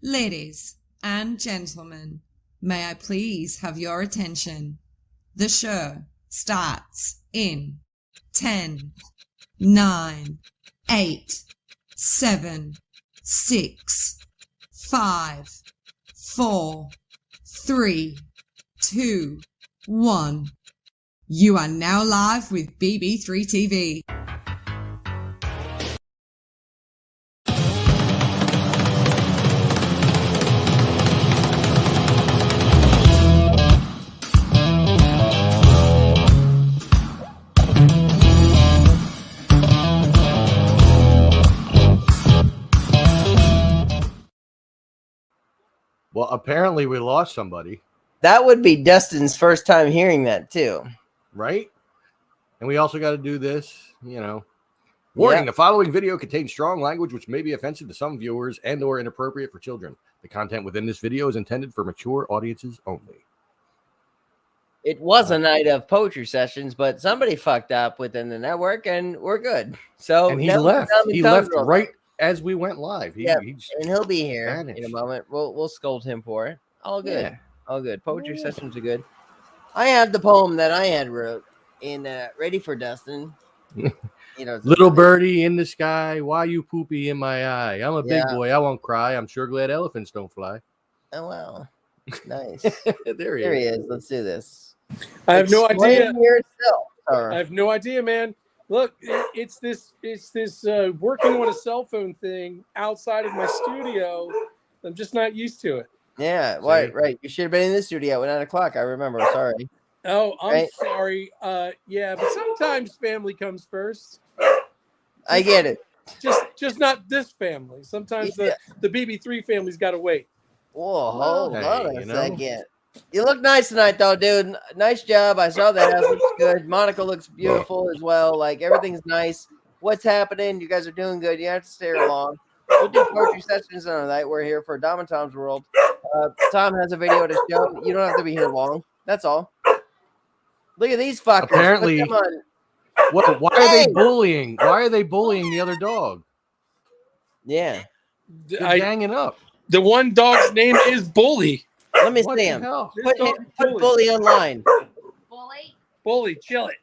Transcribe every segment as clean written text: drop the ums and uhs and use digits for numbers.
Ladies and gentlemen, may I please have your attention? The show starts in 10, 9, 8, 7, 6, 5, 4, 3, 2, 1. You are now live with BB3 TV. Well, apparently we lost somebody, That would be Dustin's first time hearing that too. right? And we also got to do this, Warning, the following video contains strong language which may be offensive to some viewers and or inappropriate for children. The content within this video is intended for mature audiences only. It was a night of poetry sessions, but somebody fucked up within the network and we're good. So And he now left. the He Tongue left Girl right thing. as we went live. He and just he'll be here vanished. in a moment. We'll scold him for it. All good. Yeah. All good. Poetry sessions are good. I have the poem that I had wrote in ready for Dustin. Little birdie in the sky, why you poopy in my eye? I'm a big Yeah. boy, I won't cry. I'm sure glad elephants don't fly. Oh wow. Nice. There he There he is. is. Let's do this. I have no idea. Explain yourself, sir. I have no idea, man. Look, it's this working on a cell phone thing outside of my studio. I'm just not used to it. Yeah, See? right. You should have been in the studio at 9 o'clock. I remember. Sorry. Oh, I'm Right. sorry. Yeah, but sometimes family comes first. I get it. Just not this family. Sometimes Yeah. the BB3 family's got to wait. Whoa, Well, hold hey, on a you know. second. You look nice tonight, though, dude. Nice job. I saw that house looks good. Monica looks beautiful as well. Like everything's nice. What's happening? You guys are doing good. You have to stay along. We'll do poetry sessions on tonight. We're here for Dom and Tom's World. Tom has a video to show. You don't have to be here long. That's all. Look at these fuckers. Apparently- Put them on. What? Why are they bullying? Why are they bullying the other dog? Yeah. They're ganging up. The one dog's name is Bully. Let me What see the him. hell? This Put dog's Bully online. Bully, chill it.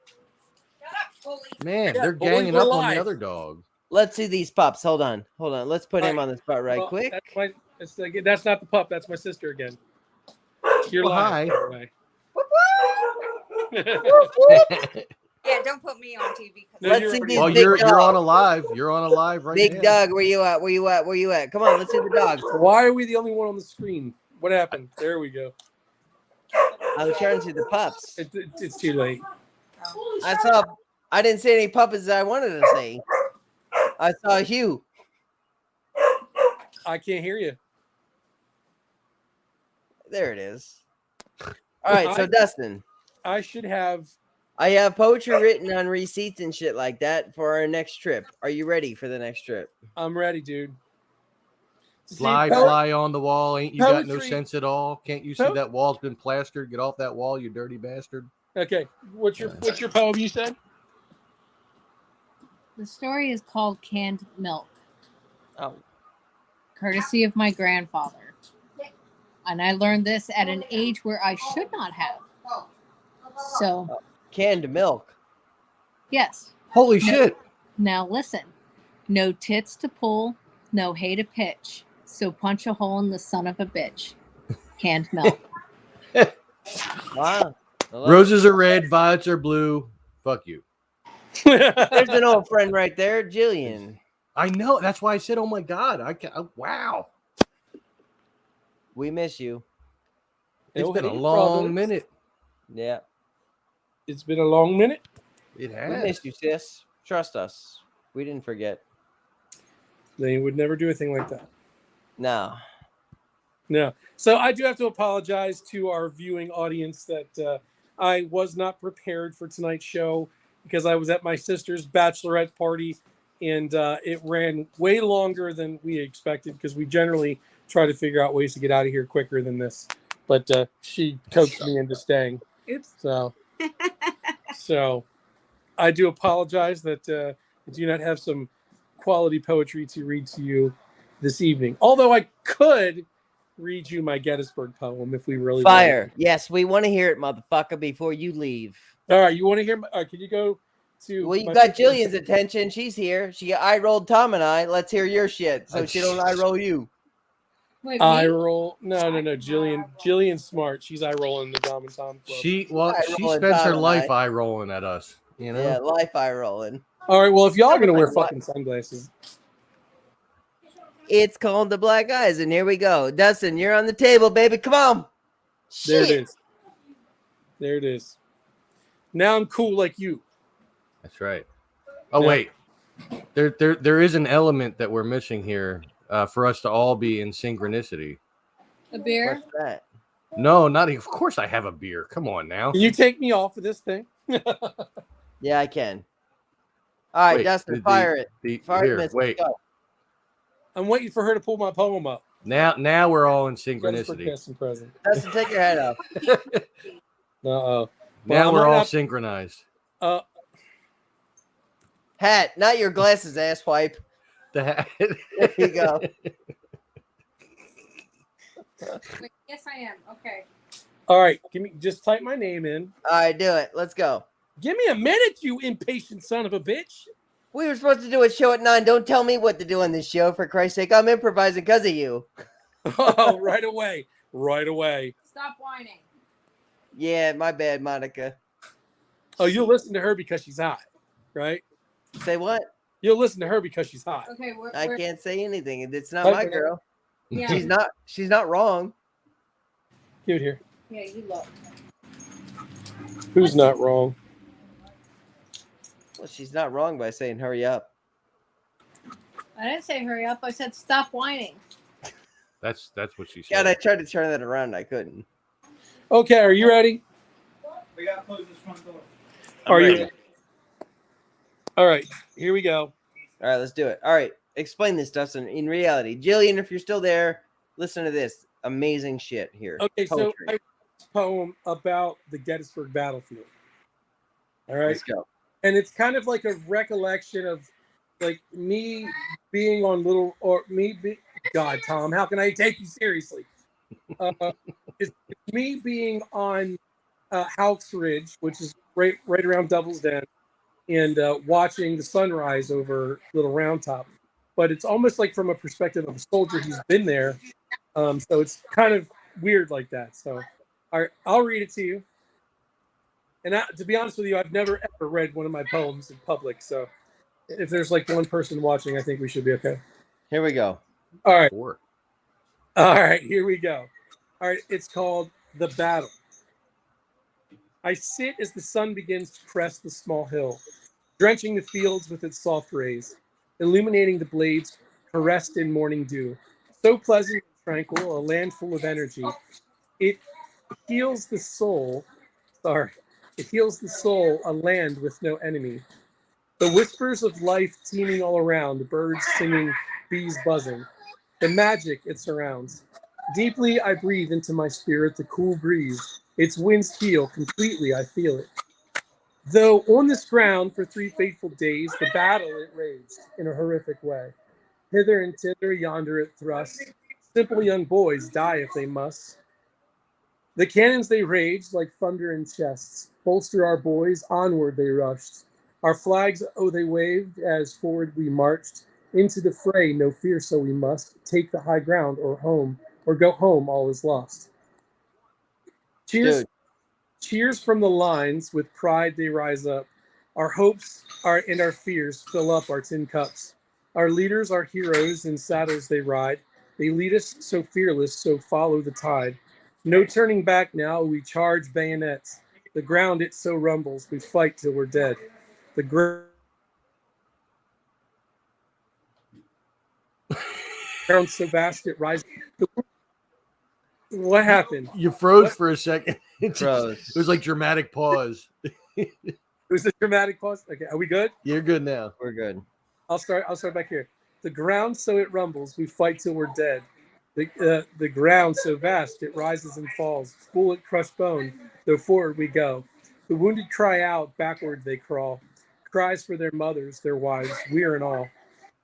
Man, Yeah, they're bullies ganging were up on live. the other dog. Let's see these pups. Hold on. Let's put him on the spot right Well, quick. That's not the pup. That's my sister again. You're Well, lying. hi. by the way. Yeah, don't put me on TV. No, Let's you're see already- these Well, big you're dogs. on a live. You're on a live right Big now. Doug, where you at? Where you at? Where you at? Come on, let's see the dogs. Why are we the only one on the screen? What happened? There we go. I'm trying to see the pups. It's too late. I didn't see any puppets that I wanted to see. I saw Hugh. I can't hear you. There it is. All right, so Dustin, I should have. I have poetry written on receipts and shit like that for our next trip. Are you ready for the next trip? I'm ready, dude. Fly, See, fly on the wall. Ain't you got no poetry- sense at all? Can't you see Po- that wall's been plastered? Get off that wall, you dirty bastard. Okay, what's your poem? You said. The story is called Canned Milk, Oh, courtesy of my grandfather. And I learned this at an age where I should not have. So, canned milk. yes. Holy shit. Now listen. No tits to pull, no hay to pitch. So punch a hole in the son of a bitch. Canned milk. Wow. Roses are red, violets are blue. Fuck you. There's an old friend right there, Jillian. I know. That's why I said, oh my God. Wow. We miss you. It's No been a hate, long brothers. minute. Yeah, It's been a long minute. It we has. miss you, sis. Trust us. We didn't forget. They would never do a thing like that. No. No. So I do have to apologize to our viewing audience that I was not prepared for tonight's show because I was at my sister's bachelorette party and it ran way longer than we expected because we generally try to figure out ways to get out of here quicker than this. But she coaxed me into staying. So I do apologize that I do not have some quality poetry to read to you this evening. Although I could read you my Gettysburg poem if we really Fire. wanted. Yes, we want to hear it, motherfucker, before you leave. All right, you want to hear? Can you go to? Well, you my got sister- Jillian's attention. She's here. She eye rolled Tom and I. Let's hear your shit so she don't eye roll you. Wait, eye me? roll. No. Jillian's smart. She's eye rolling the Dom and Tom Club. She Eye rolling spends her Tom and life I. eye rolling at us. You know. Yeah, life eye rolling. All right. Well, if y'all are gonna wear What? fucking sunglasses, It's called the Black Eyes, and here we go. Dustin, you're on the table, baby. Come on. there Shit. it is. There it is. Now I'm cool like you. That's right. Oh No. wait, there is an element that we're missing here for us to all be in synchronicity. A beer? What's that? No, not of course. I have a beer. Come on now. Can you take me off of this thing? Yeah, I can. All right, Wait, Dustin, fire it. Fire here, it, miss. wait. Go. I'm waiting for her to pull my poem up. Now we're all in Gettysburg synchronicity. past and present. Dustin, take your head off. Uh-oh. Now I we're might all have- synchronized. Hat, not your glasses, asswipe. The hat. There you go. Wait, yes, I am. Okay. All right. Just type my name in. All right, do it. Let's go. Give me a minute, you impatient son of a bitch. We were supposed to do a show at 9. Don't tell me what to do on this show, for Christ's sake. I'm improvising because of you. Oh, right away. Right away. Stop whining. Yeah, my bad, Monica. Oh, you'll listen to her because she's hot, right? Say what? You'll listen to her because she's hot. Okay, I can't say anything. It's not Okay. my girl. Yeah, She's not wrong. Give it here. yeah, you look. Who's not wrong? Well, she's not wrong by saying hurry up. I didn't say hurry up. I said stop whining. That's what she God, said. I tried to turn that around. I couldn't. Okay, are you ready? We gotta close this front door. Are you? ready. All right, here we go. All right, let's do it. All right, explain this, Dustin. In reality, Jillian, if you're still there, listen to this. Amazing shit here. Okay, so Poetry. I wrote this poem about the Gettysburg battlefield. All right, Let's go. and it's kind of like a recollection of like me being on God, Tom, how can I take you seriously? It's me being on Houck's Ridge, which is right around Devil's Den, and watching the sunrise over Little Round Top. But it's almost like from a perspective of a soldier who's been there. So it's kind of weird like that. So all right, I'll read it to you. And to be honest with you, I've never ever read one of my poems in public. So if there's like one person watching, I think we should be okay. Here we go. All right. 4. All right, here we go. All right, it's called The Battle. I sit as the sun begins to crest the small hill, drenching the fields with its soft rays, illuminating the blades caressed in morning dew. So pleasant and tranquil, a land full of energy. It heals the soul. It heals the soul, a land with no enemy. The whispers of life teeming all around, birds singing, bees buzzing. The magic it surrounds. Deeply I breathe into my spirit the cool breeze. Its winds heal completely, I feel it. Though on this ground for 3 fateful days, the battle it raged in a horrific way. Hither and thither, yonder it thrust. Simple young boys die if they must. The cannons they raged like thunder in chests. Bolster our boys, onward they rushed. Our flags, oh, they waved as forward we marched. Into the fray, no fear, so we must take the high ground or go home, all is lost. Cheers, Dude. cheers from the lines, with pride they rise up. Our hopes and our fears fill up our tin cups. Our leaders are heroes, in saddles they ride. They lead us so fearless, so follow the tide. No turning back now, we charge bayonets. The ground it so rumbles, we fight till we're dead. The ground so vast it rises. What happened? You froze for a second. It Froze. was like dramatic pause. It was a dramatic pause. Okay, are we good? You're good now. We're good. I'll start back here. The ground so it rumbles, we fight till we're dead. The ground so vast it rises and falls. Bullet crushed bone, though forward we go. The wounded cry out, backward they crawl. Cries for their mothers, their wives, we are in all.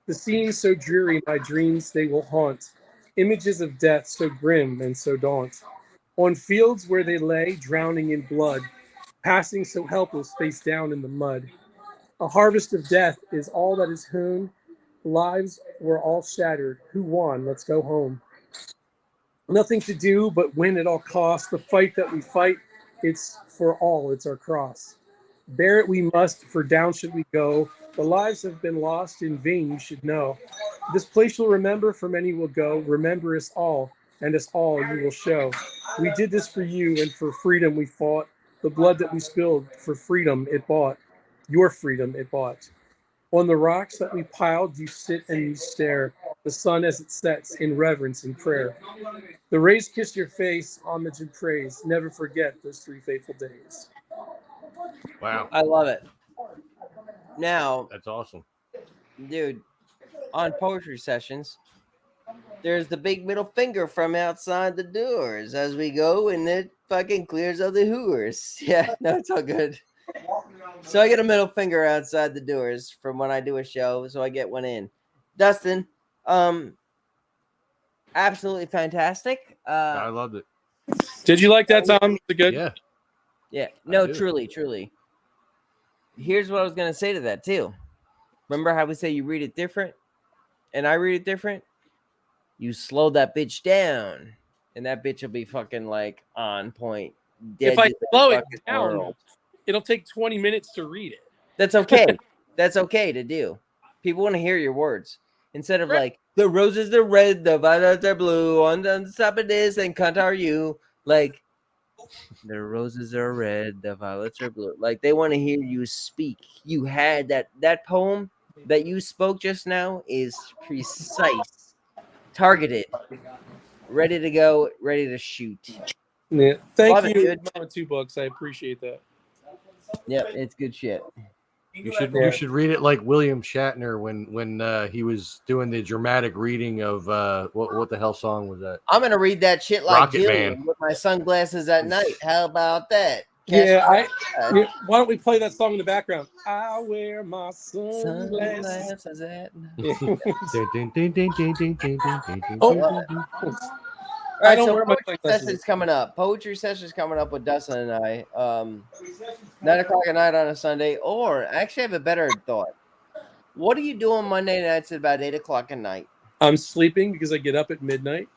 The scenes so dreary, my dreams they will haunt. Images of death so grim and so daunt. On fields where they lay, drowning in blood, passing so helpless, face down in the mud. A harvest of death is all that is hewn. Lives were all shattered. Who won? Let's go home. Nothing to do but win at all costs. The fight that we fight, it's for all, it's our cross. Bear it we must, for down should we go. The lives have been lost in vain, you should know. This place you'll remember, for many will go. Remember us all, and us all you will show. We did this for you, and for freedom we fought. The blood that we spilled, for freedom it bought. Your freedom it bought. On the rocks that we piled, you sit and you stare. The sun as it sets in reverence and prayer. The rays kiss your face, homage and praise. Never forget those 3 faithful days. Wow, I love it. Now, that's awesome. dude, on poetry sessions, there's the big middle finger from outside the doors as we go, and it fucking clears up the hooers. Yeah, no, it's all good. So I get a middle finger outside the doors from when I do a show, so I get one in. Dustin, absolutely fantastic. I loved it. Did you like that, Tom? Was it good? Yeah. Yeah, no, do. truly. Here's what I was gonna say to that too. Remember how we say you read it different, and I read it different? You slow that bitch down, and that bitch will be fucking like on point. If I Dead to the slow it fucking down, world. it'll take 20 minutes to read it. That's okay. That's okay to do. People want to hear your words instead of Right. like the roses are red, the violets are blue. On the top of this, and cunt are you? Like the roses are red, the violets are blue. Like they want to hear you speak. You had that poem that you spoke just now is precise, targeted, ready to go, ready to shoot. Yeah. Thank Love it, you, dude. Mama 2 Books. I appreciate that. Yep, it's good shit. You should read it like William Shatner when he was doing the dramatic reading of what the hell song was that? I'm gonna read that shit like Rocket Jillian Man. with my sunglasses at night. How about that? Yeah, Cash- yeah, why don't we play that song in the background? I wear my sunglasses. Sunglasses at night. Yeah. Ding, ding, ding, ding, ding, ding, ding, ding, ding, Oh. ding, ding, ding. All right, don't so wear my poetry sunglasses. session's coming up. Poetry session's coming up with Dustin and I. 9:00 at night on a Sunday. Or actually, I have a better thought. What do you do on Monday nights at about 8:00 at night? I'm sleeping because I get up at midnight.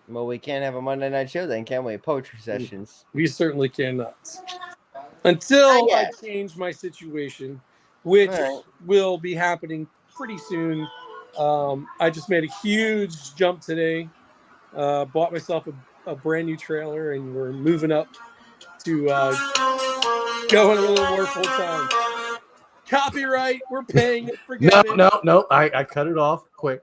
Well, we can't have a Monday night show then, can we? Poetry sessions. We certainly cannot. Until Not I yet. change my situation, which All right. will be happening pretty soon. I just made a huge jump today. Bought myself a brand new trailer, and we're moving up to going a little more full time. Copyright, we're paying it. Forget it. No. I cut it off quick.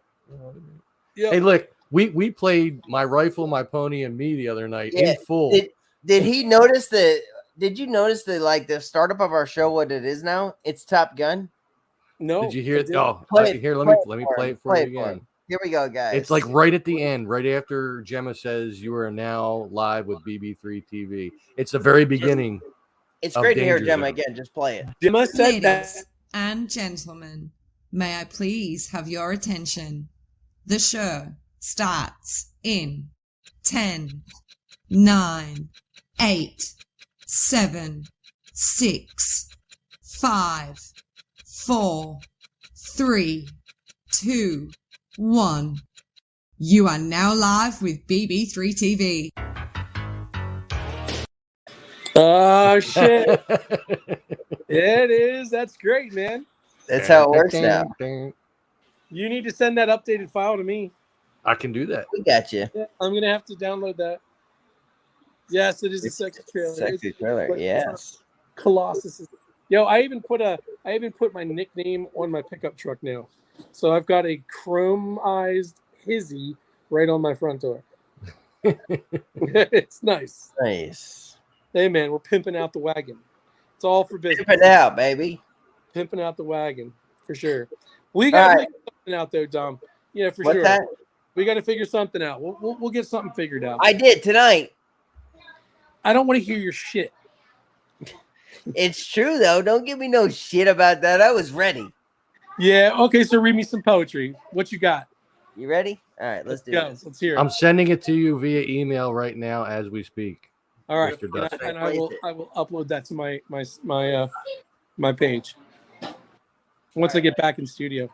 Yep. Hey, look, we played My Rifle, My Pony, and Me the other night Yeah, in full. Did he notice the? Did you notice the startup of our show? What it is now? It's Top Gun. No. Did you hear I it? didn't. Oh, Play it- here, let play me it for play him. it for Play you it for again. him. Here we go, guys. It's like right at the end, right after Gemma says you are now live with BB3 TV. It's the very beginning. it's of great to hear Danger Gemma Zone. again. Just play it. Gemma said that. Ladies and gentlemen, may I please have your attention? The show starts in 10, 9, 8, 7, 6, 5, 4, 3, 2, 1. You are now live with BB3 TV. Oh shit! It is. That's great, man. That's how it works now. You need to send that updated file to me. I can do that. We got you. Yeah, I'm gonna have to download that. Yes, it is a sexy trailer. Sexy It's trailer. like Yes. Colossus. Yo, I even put my nickname on my pickup truck now. So I've got a chrome-ized hizzy right on my front door. It's nice. Nice. Hey man, we're pimping out the wagon. It's all for business. Pimp it out, baby. Pimping out the wagon for sure. We All got to right. figure something out though, Dom. Yeah, for What's sure. that? We got to figure something out. We'll get something figured out. I did tonight. I don't want to hear your shit. It's true though. Don't give me no shit about that. I was ready. Yeah. Okay. So read me some poetry. What you got? You ready? All right, let's do Go. this. Let's hear it. I'm sending it to you via email right now as we speak. All right. Mr. And I, Dustin. and I will upload that to my page once I get back in studio.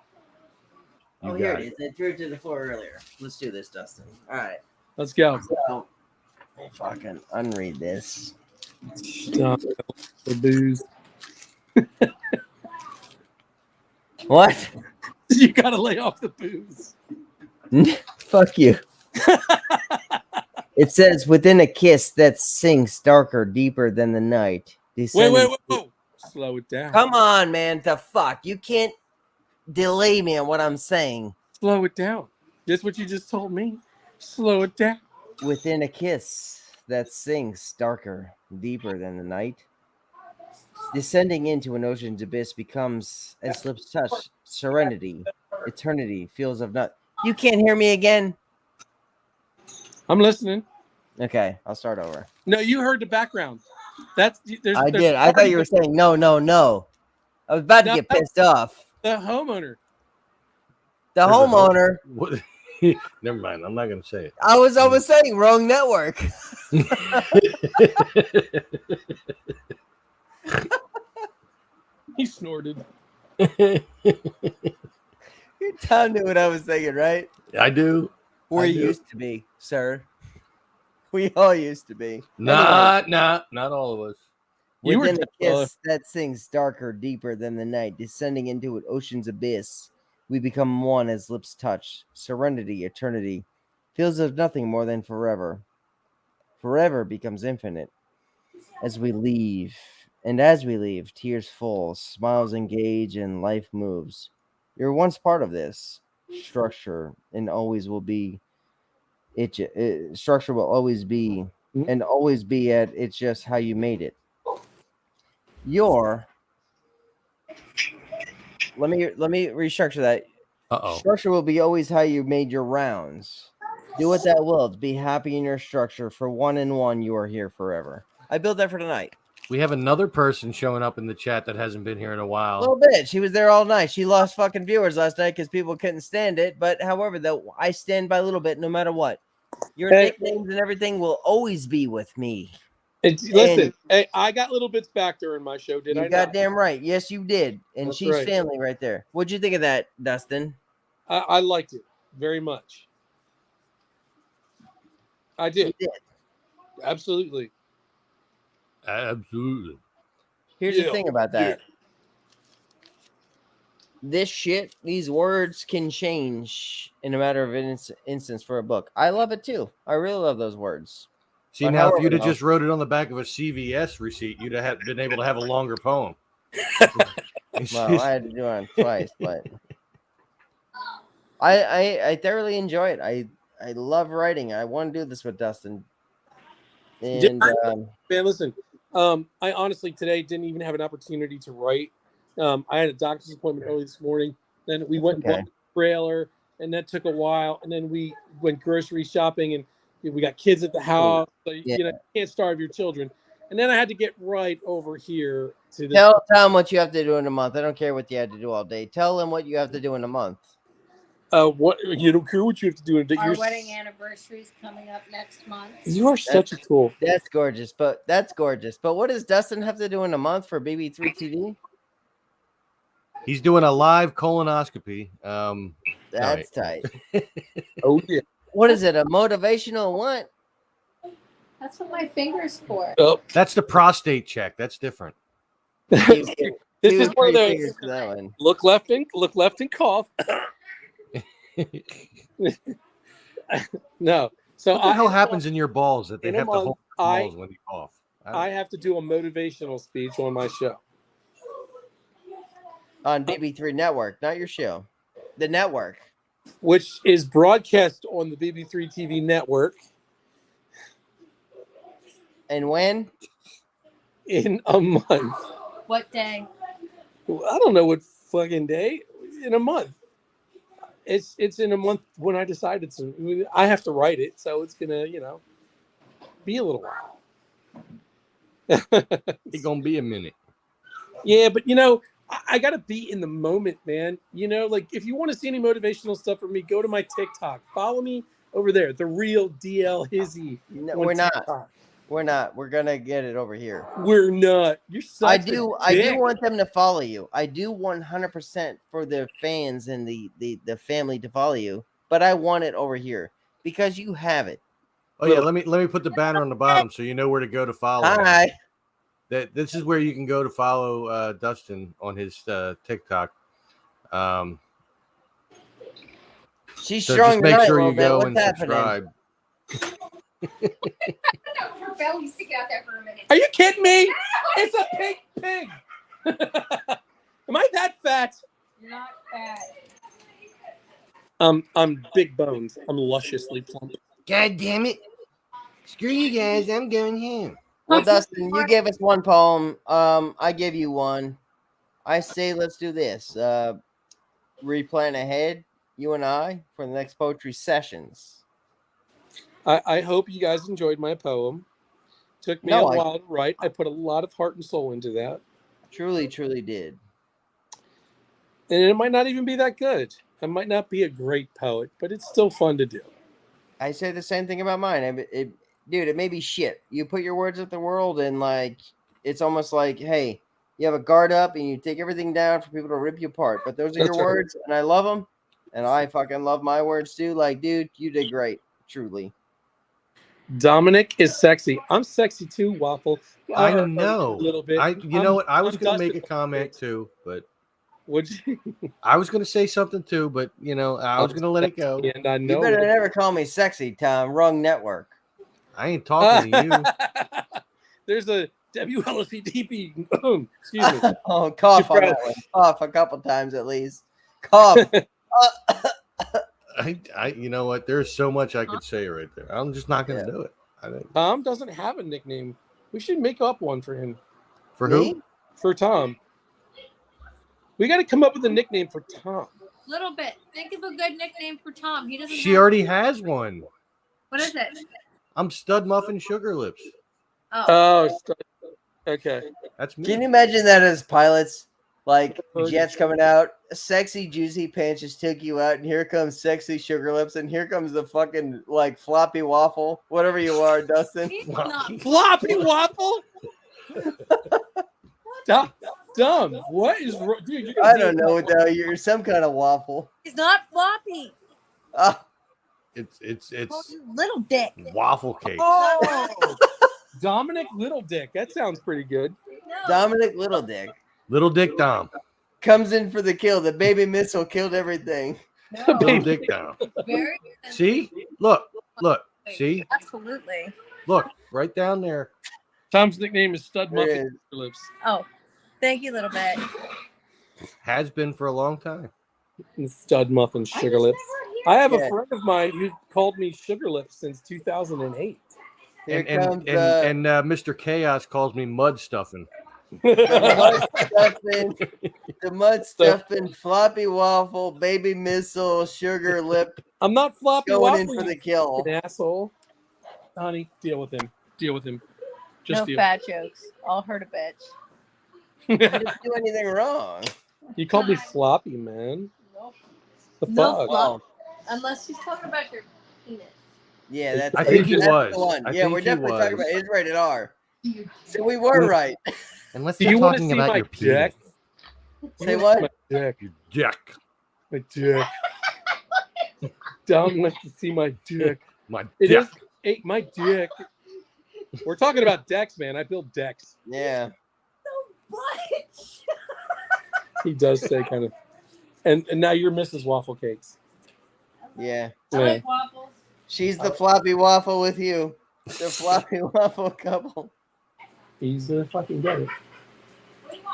Oh, here it is. I threw it to the floor earlier. Let's do this, Dustin. All right. Let's go. So, let me fucking unread this. Stop the booze. What? You gotta lay off the booze. Fuck you. It says, within a kiss that sinks darker, deeper than the night. Wait. Slow it down. Come on, man. The fuck? You can't delay me on what I'm saying. Slow it down. That's what you just told me. Slow it down. Within a kiss that sinks darker, deeper than the night. Descending into an ocean's abyss becomes, as lips touch, serenity, eternity, feels of not. You can't hear me again? I'm listening. Okay, I'll start over. No, you heard the background. That's there's. I there's did. I thought you were saying no. I was about to No, get pissed off. the homeowner. The There's a homeowner. What? Never mind. I'm not going to say it. I was almost saying wrong network. He snorted. Tom knew what I was saying, right? I do. We I do. used to be, sir. We all used to be. Not all of us. You were Within a dead, kiss that sinks darker, deeper than the night, descending into an ocean's abyss, we become one as lips touch. Serenity, eternity, feels of nothing more than forever. Forever becomes infinite. As we leave, and as we leave, tears fall, smiles engage, and life moves. You're once part of this structure, and always will be. Structure will always be, and always be at. It's just how you made it. Your let me restructure that. Uh-oh. Structure will be always how you made your rounds. Do what that will. Be happy in your structure. For one and one, you are here forever. I built that for tonight. We have another person showing up in the chat that hasn't been here in a A while. little bit. She was there all night. She lost fucking viewers last night because people couldn't stand it. But however, though, I stand by a little bit no matter what. Your Hey. nicknames and everything will always be with me. Listen, hey, I got little bits back during my show, did I You not? goddamn right. Yes, you did. And That's she's right. family right there. What'd you think of that, Dustin? I liked it very much. I did. You did. Absolutely. Absolutely. Here's Yeah, the thing about that. This shit, these words can change in a matter of instance for a book. I love it too. I really love those words. See, But now if however, you'd have though- just wrote it on the back of a CVS receipt, you'd have been able to have a longer poem. Well, I had to do it twice, but I thoroughly enjoy it. I love writing. I want to do this with Dustin. And Man, listen, I honestly today didn't even have an opportunity to write. I had a doctor's appointment early this morning. Then we went and bought a trailer, and that took a while. And then we went grocery shopping, and we got kids at the house. So, Yeah. you can't starve your children. And then I had to get right over here to the. tell them what you have to do in a month. I don't care what you had to do all day. Tell them what you have to do in a month. What you don't care what you have to do. Our wedding anniversary is coming up next month. You are such a tool. That's gorgeous. But what does Dustin have to do in a month for BB3 TV? He's doing a live colonoscopy. That's tight. Oh yeah. What is it? A motivational what? That's what my finger's for. Oh, That's the prostate check. That's different. this is one of those. Fingers for that one. Look left and cough. No. So What the hell happens in your balls that they in a have to month, hold your balls when you cough? I have to do a motivational speech on my show, On BB3 Network, not your show. The network. which is broadcast on the BB3 TV network And when? in a month. What day? I don't know what fucking day. In a month. It's in a month when I decided to. I have to write it, so it's gonna be a little while. It's gonna be a minute. Yeah, but I gotta be in the moment, man. You know, like if you want to see any motivational stuff from me, go to my TikTok. Follow me over there, the real DL Hizzy. No, on we're not. TikTok. We're not. We're gonna get it over here. We're not. You're such I a do dick. want them to follow you. I do 100% for the fans and the family to follow you, but I want it over here because you have it. Oh yeah, let me put the banner on the bottom so you know where to go to follow. him. Hi. This is where you can go to follow Dustin on his TikTok. She's So strong just make tonight, sure little you bit. go What's and happening? subscribe. Her belly sticking out there for a minute. Are you kidding me? It's a pig. Am I that fat? You're not fat. I'm big bones. I'm lusciously plump. God damn it! Screw you guys. I'm going home. Well, Dustin, you gave us one poem. I give you one. I say let's do this. Replan ahead, you and I, for the next poetry sessions. I hope you guys enjoyed my poem. Took me a while to write. I put a lot of heart and soul into that. Truly, truly did. And it might not even be that good. I might not be a great poet, but it's still fun to do. I say the same thing about mine. Dude, it may be shit. You put your words at the world, and like it's almost like, hey, you have a guard up, and you take everything down for people to rip you apart. But those are That's your right. words, and I love them, and I fucking love my words too. Like, dude, you did great, truly. Dominic is sexy. I'm sexy too, Waffle. I A know. little bit. You know what? I was I'm going to make a Dustin. comment too, but Would you? I was going to say something too, but you know, I was going to let it go. And I You know. better never call me sexy, Tom. Wrong network. I ain't talking to you. There's a WLCDP. Excuse me. Oh, cough on that one. Cough a couple times at least. Cough. You know what? There's so much I could say right there. I'm just not going to do it. I think. Tom doesn't have a nickname. We should make up one for him. For Me? who? For Tom. We got to come up with a nickname for Tom. Little bit. Think of a good nickname for Tom. He doesn't. She have- already has one. What is it? I'm Stud Muffin Sugar Lips. Oh, okay. That's me. Can you imagine that as pilots? Like Oh, jets coming out, sexy juicy pants just took you out, and here comes sexy sugar lips, and here comes the fucking like floppy waffle, whatever you are, Dustin. He's not. Floppy Waffle? Dumb. What is wrong? Dude, you're I don't know though. You're some kind of waffle. He's not floppy. It's Little dick. waffle cake. Oh, Dominic Little Dick. That sounds pretty good. No. Dominic Little Dick Little Dick Dom. comes in for the kill. The baby missile killed everything. No. Little Dick Dom. Very. See? Look. See? Absolutely. Look. Right down there. Tom's nickname is Stud There Muffin is. Sugar Lips. Oh, thank you, little bit. Has been for a long time. Stud Muffin Sugar Lips. I have Yeah. a friend of mine who called me Sugar Lips since 2008. Here And comes Mr. Chaos calls me Mud Stuffing. the mud stuffing, floppy waffle, baby missile, sugar lip I'm not floppy going in waffle, for you the kill. fucking asshole. Honey, deal with him. Just No deal. fat jokes. All heard a bitch. I didn't do anything wrong. You called me floppy, man. Nope. The No fuck? flop. Unless he's talking about your penis. Yeah, that's I think he that's was. the one. I Yeah, think we're he definitely talking was. about it's rated R. So we were right. Unless Do they're you wanna talking see about my your penis. dick? Say what? My dick. Your dick. My dick. Dom wants to see my dick. My It dick. is. Hey, my dick. We're talking about decks, man. I build decks. Yeah. What? He does say kind of. And now you're Mrs. Waffle Cakes. Yeah. I Yeah. like waffles. She's the floppy waffle with you. The floppy waffle couple. He's gonna fucking get it.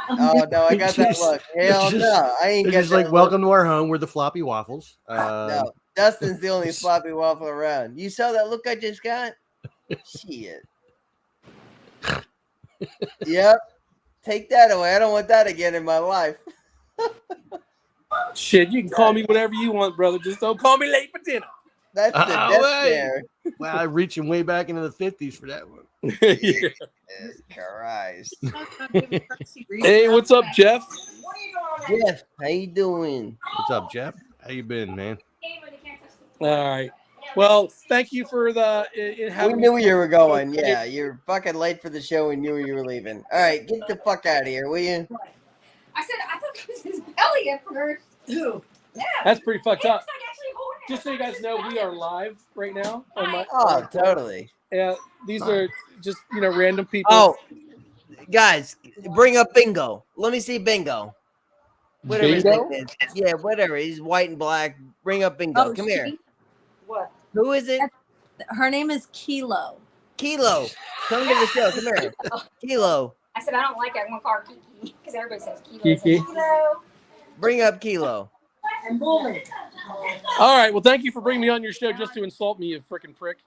Oh no, I got that She's- look. Hell she's- no. I ain't It's got just that like, look. welcome to our home. We're the floppy waffles. No. Dustin's the only floppy waffle around. You saw that look I just got? Shit. Yep. Take that away. I don't want that again in my life. Shit, you can call me whatever you want, brother. Just don't call me late for dinner. That's the Oh, death wait. stare. Wow, I'm reaching way back into the 50s for that one. Jesus Christ. Hey, what's up, Jeff? What are you Jeff, how you doing? What's up, Jeff? How you been, man? All right. Well, thank you for We having knew me. you were going. Yeah, you're fucking late for the show. We knew you were leaving. All right, get the fuck out of here, will you? I said I thought it was his belly at first. Ew. Yeah. That's pretty fucked It up. looks like actually holding it. Just so you guys know, we are live right now. On my, Oh, totally. yeah, these are just random people. Oh, guys, bring up Bingo. Let me see Bingo. Whatever his Bingo? name is. Yeah, whatever. He's white and black. Bring up Bingo. Oh, Come here. What? Who is it? Her name is Kilo. Kilo. Come to the show. Come here. Kilo. I said I don't like it. I'm gonna call her Kiki because everybody says Kilo. Kiki. Kilo. Bring up Kilo. And Bullet. All right. Well, thank you for bringing me on your show just to insult me, you freaking prick.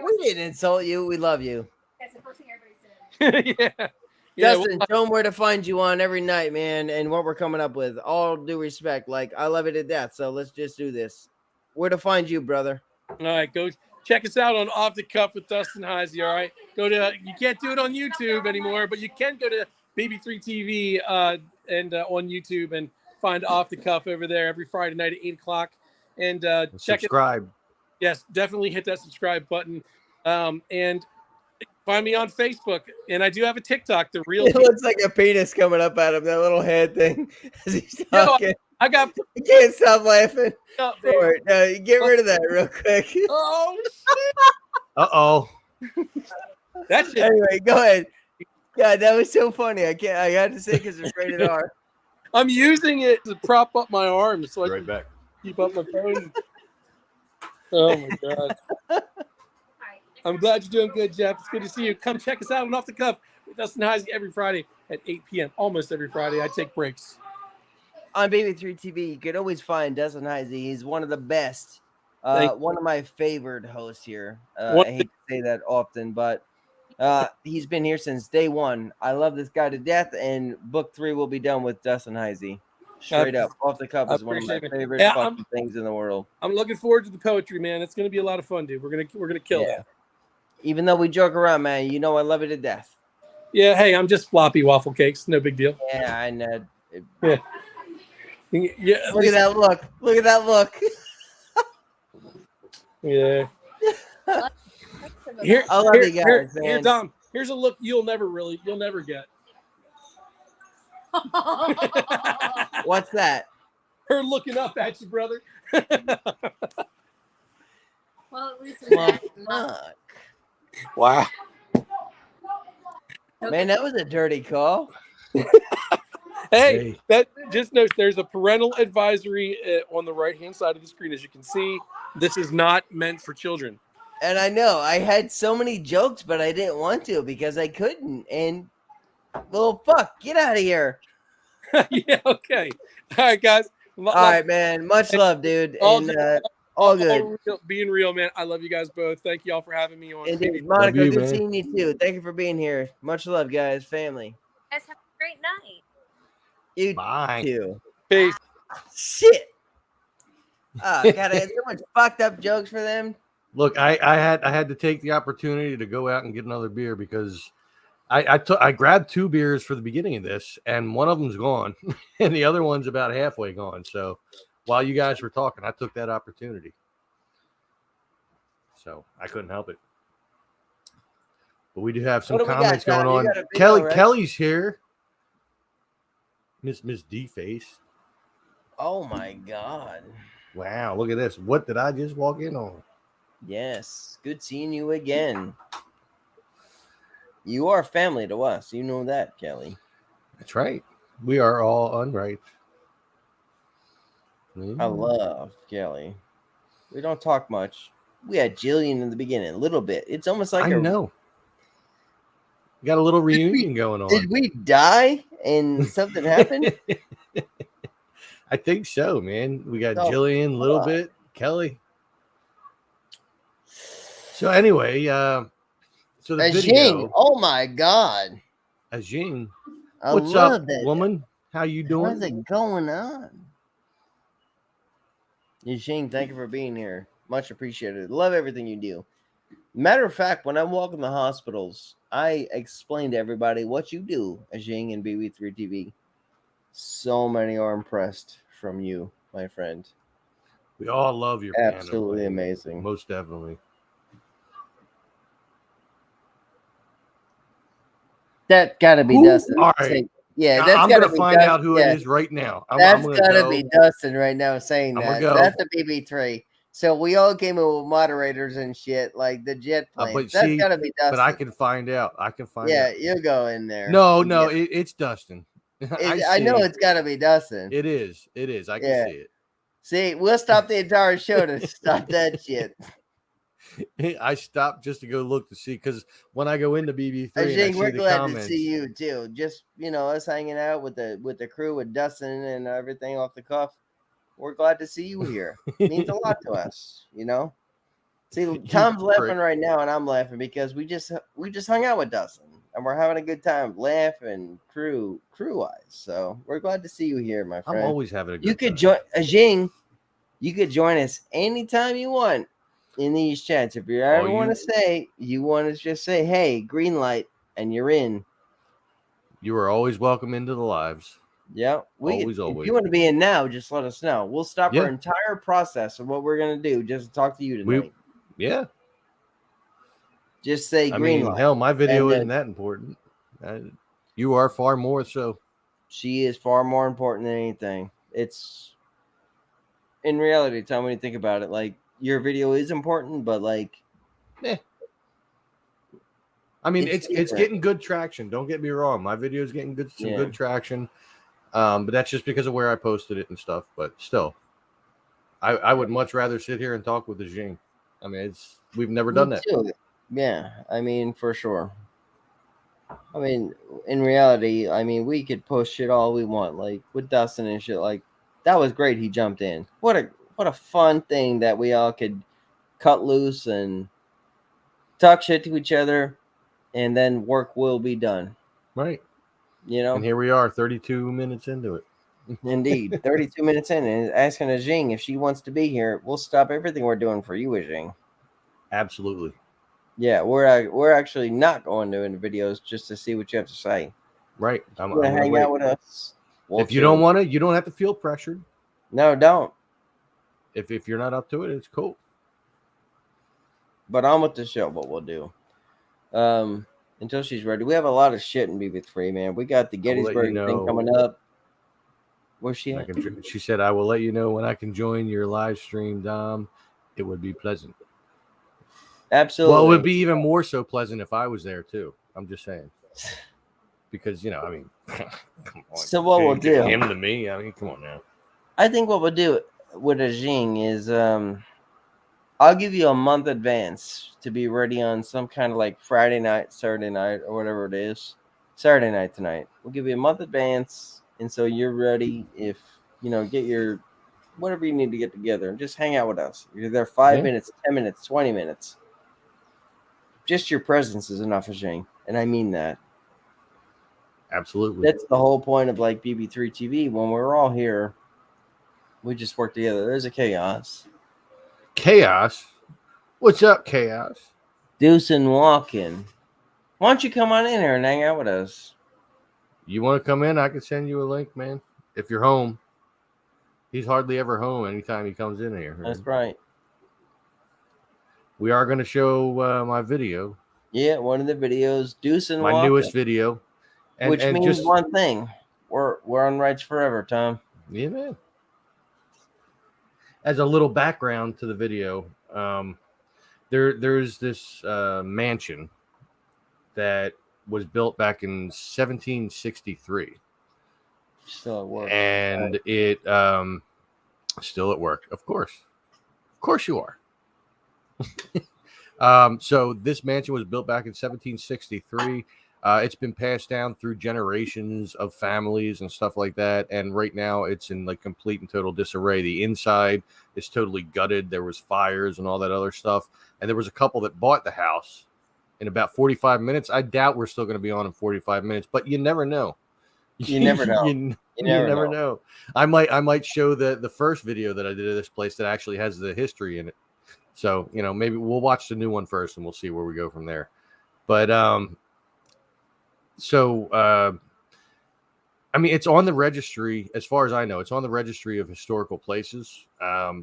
We didn't insult you. We love you. That's the first thing everybody said. yeah. Yeah. Justin, show them where to find you on every night, man, and what we're coming up with. All due respect. Like, I love it to death. So let's just do this. Where to find you, brother? All right, go check us out on Off the Cuff with Dustin Heisey. All right, go to you can't do it on YouTube anymore, but you can go to BB3 TV and on YouTube and find Off the Cuff over there every Friday night at 8:00. And check it. Subscribe. Yes, definitely hit that subscribe button. And find me on Facebook. And I do have a TikTok. The real. It looks like a penis coming up at him. That little head thing. As he's talking. I got. I can't stop laughing. Up For there. it. No, get rid of that real quick. Oh Uh-oh. shit! That's it. Anyway, go ahead. God, that was so funny. I can't. I had to say because it's rated R. I'm using it to prop up my arms so I Right can back. keep up my phone. Oh my god. I'm glad you're doing good, Jeff. It's good to see you. Come check us out on Off the Cuff with Dustin Heisey every Friday at 8 p.m. Almost every Friday. I take breaks. On BB3 TV, you can always find Dustin Heisey. He's one of the best. Thank One of my favorite hosts here. One- I hate to say that often, but he's been here since day one. I love this guy to death, and book 3 will be done with Dustin Heisey. Straight up, Off the Cuff I is one of my appreciate it. favorite Yeah, fucking things in the world. I'm looking forward to the poetry, man. It's gonna be a lot of fun, dude. We're gonna kill Yeah. that. Even though we joke around, man, you know I love it to death. Yeah, hey, I'm just floppy waffle cakes. No big deal. Yeah, I know. Yeah, Look at that look. Look at that look. Yeah. Here, I love here, you guys, here, man. here, Dom. Here's a look you'll never get. What's that? Her looking up at you, brother. Well, at least Well, it's fuck. Wow. Man, that was a dirty call. Hey, that just note there's a parental advisory on the right-hand side of the screen. As you can see, this is not meant for children. And I know I had so many jokes, but I didn't want to because I couldn't. And well, fuck, get out of here. Yeah, okay. All right, guys. All right, man. Much love, dude. And all good. Being real, man. I love you guys both. Thank you all for having me on. Indeed. Monica, you, good man. seeing you too. Thank you for being here. Much love, guys. Family. guys have a great night. You Bye. too. Peace. Shit. Oh, God, I had so much fucked up jokes for them. Look, I had to take the opportunity to go out and get another beer because I grabbed 2 beers for the beginning of this, and one of them's gone, and the other one's about halfway gone. So while you guys were talking, I took that opportunity. So I couldn't help it. But we do have some What do we got, comments going Tom? You on. got a video, right? Kelly's here. Miss D Face. Oh my God. Wow, look at this. What did I just walk in on? Yes. Good seeing you again. You are family to us. You know that, Kelly. That's right. We are all unright. I love Kelly. We don't talk much. We had Jillian in the beginning, a little bit. It's almost like I know. We got a little reunion going on. Did we die and something happened? I think so, man. We got Oh, Jillian a little fuck. bit, Kelly. So anyway, so the Ajing. video. Oh my God. Ajing. I What's love up, that. woman? How you What's doing? it going on? Eugene, thank you for being here. Much appreciated. Love everything you do. Matter of fact, when I walk in the hospitals, I explain to everybody what you do, Ajing and BB3 TV. So many are impressed from you, my friend. We all love your piano Absolutely playing. amazing. Most definitely. That gotta be Who- Dustin. all right. Yeah, Now, that's I'm gotta gonna be find Dustin. out who Yeah, it is right now. I'm that's gonna gotta go. be Dustin right now saying I'ma that. go. That's the BB3. So we all came in with moderators and shit, like the jet planes. But That's see, gotta be Dustin. but I can find out. I can find Yeah, out. you go in there. No, Yeah. it's Dustin. I know see. it's gotta be Dustin. It is. It is. I can Yeah. see it. See, we'll stop the entire show to stop that shit. I stopped just to go look to see because when I go into BB3 and I Ajing, see we're the glad comments, to see you too. Just us hanging out with the crew with Dustin and everything off the cuff. We're glad to see you here. It means a lot to us, See, Tom's laughing right now, and I'm laughing because we just hung out with Dustin, and we're having a good time, laughing crew wise. So we're glad to see you here, my friend. I'm always having a good You could time. join Ajing. You could join us anytime you want in these chats. If you ever want to say, you want to just say, hey, green light, and you're in. You are always welcome into the lives. Yeah. Always. If you want to be in now, just let us know. We'll stop Yeah. our entire process of what we're going to do just to talk to you tonight. Yeah. Just say green light. Hell, my video isn't that important. You are far more so. She is far more important than anything. It's in reality, Tom, when you think about it, like your video is important, but like it's getting good traction. Don't get me wrong. My video is getting good traction. But that's just because of where I posted it and stuff. But still, I would much rather sit here and talk with the Jing. We've never done that. Too. Yeah, for sure. In reality, we could push shit all we want, like with Dustin and shit. Like that was great. He jumped in. What a fun thing that we all could cut loose and talk shit to each other, and then work will be done. Right. And here we are, 32 minutes into it. Indeed, 32 minutes in, and asking Ajing if she wants to be here. We'll stop everything we're doing for you, Ajing. Absolutely. Yeah, we're actually not going to end the videos just to see what you have to say. Right. I'm gonna hang out with us. If you don't want to, you don't have to feel pressured. No, don't. If you're not up to it, it's cool. But on with the show, what we'll do. Until she's ready. We have a lot of shit in BB3, man. We got the Gettysburg thing coming up. Where's she at? She said, I will let you know when I can join your live stream, Dom. It would be pleasant. Absolutely. Well, it would be even more so pleasant if I was there too. I'm just saying. Because, come on. So what we'll do. Him to me. Come on now. I think what we'll do with Ajing is I'll give you a month advance to be ready on some kind of like Friday night, Saturday night, or whatever it is. Saturday night tonight. We'll give you a month advance, and so you're ready. If get your whatever you need to get together and just hang out with us. You're there 5 minutes, 10 minutes, 20 minutes. Just your presence is enough, Ajing, and I mean that. Absolutely. That's the whole point of like BB3 TV. When we're all here, we just work together. There's a chaos. Chaos? What's up, Chaos? Deuce and Walking. Why don't you come on in here and hang out with us? You want to come in? I can send you a link, man. If you're home. He's hardly ever home anytime he comes in here. That's right. We are going to show my video. Yeah, one of the videos, Deuce and Walking. My newest video. Which means one thing. We're on Rights Forever, Tom. Yeah, man. As a little background to the video, there's this mansion that was built back in 1763. Still at work. And it still at work, of course. Of course you are. So this mansion was built back in 1763. It's been passed down through generations of families and stuff like that. And right now it's in like complete and total disarray. The inside is totally gutted. There was fires and all that other stuff. And there was a couple that bought the house in about 45 minutes. I doubt we're still going to be on in 45 minutes, but you never know. You never know. You never know. I might show the first video that I did of this place that actually has the history in it. So, maybe we'll watch the new one first and we'll see where we go from there. But, so I mean, it's on the registry, as far as I know. It's on the registry of historical places.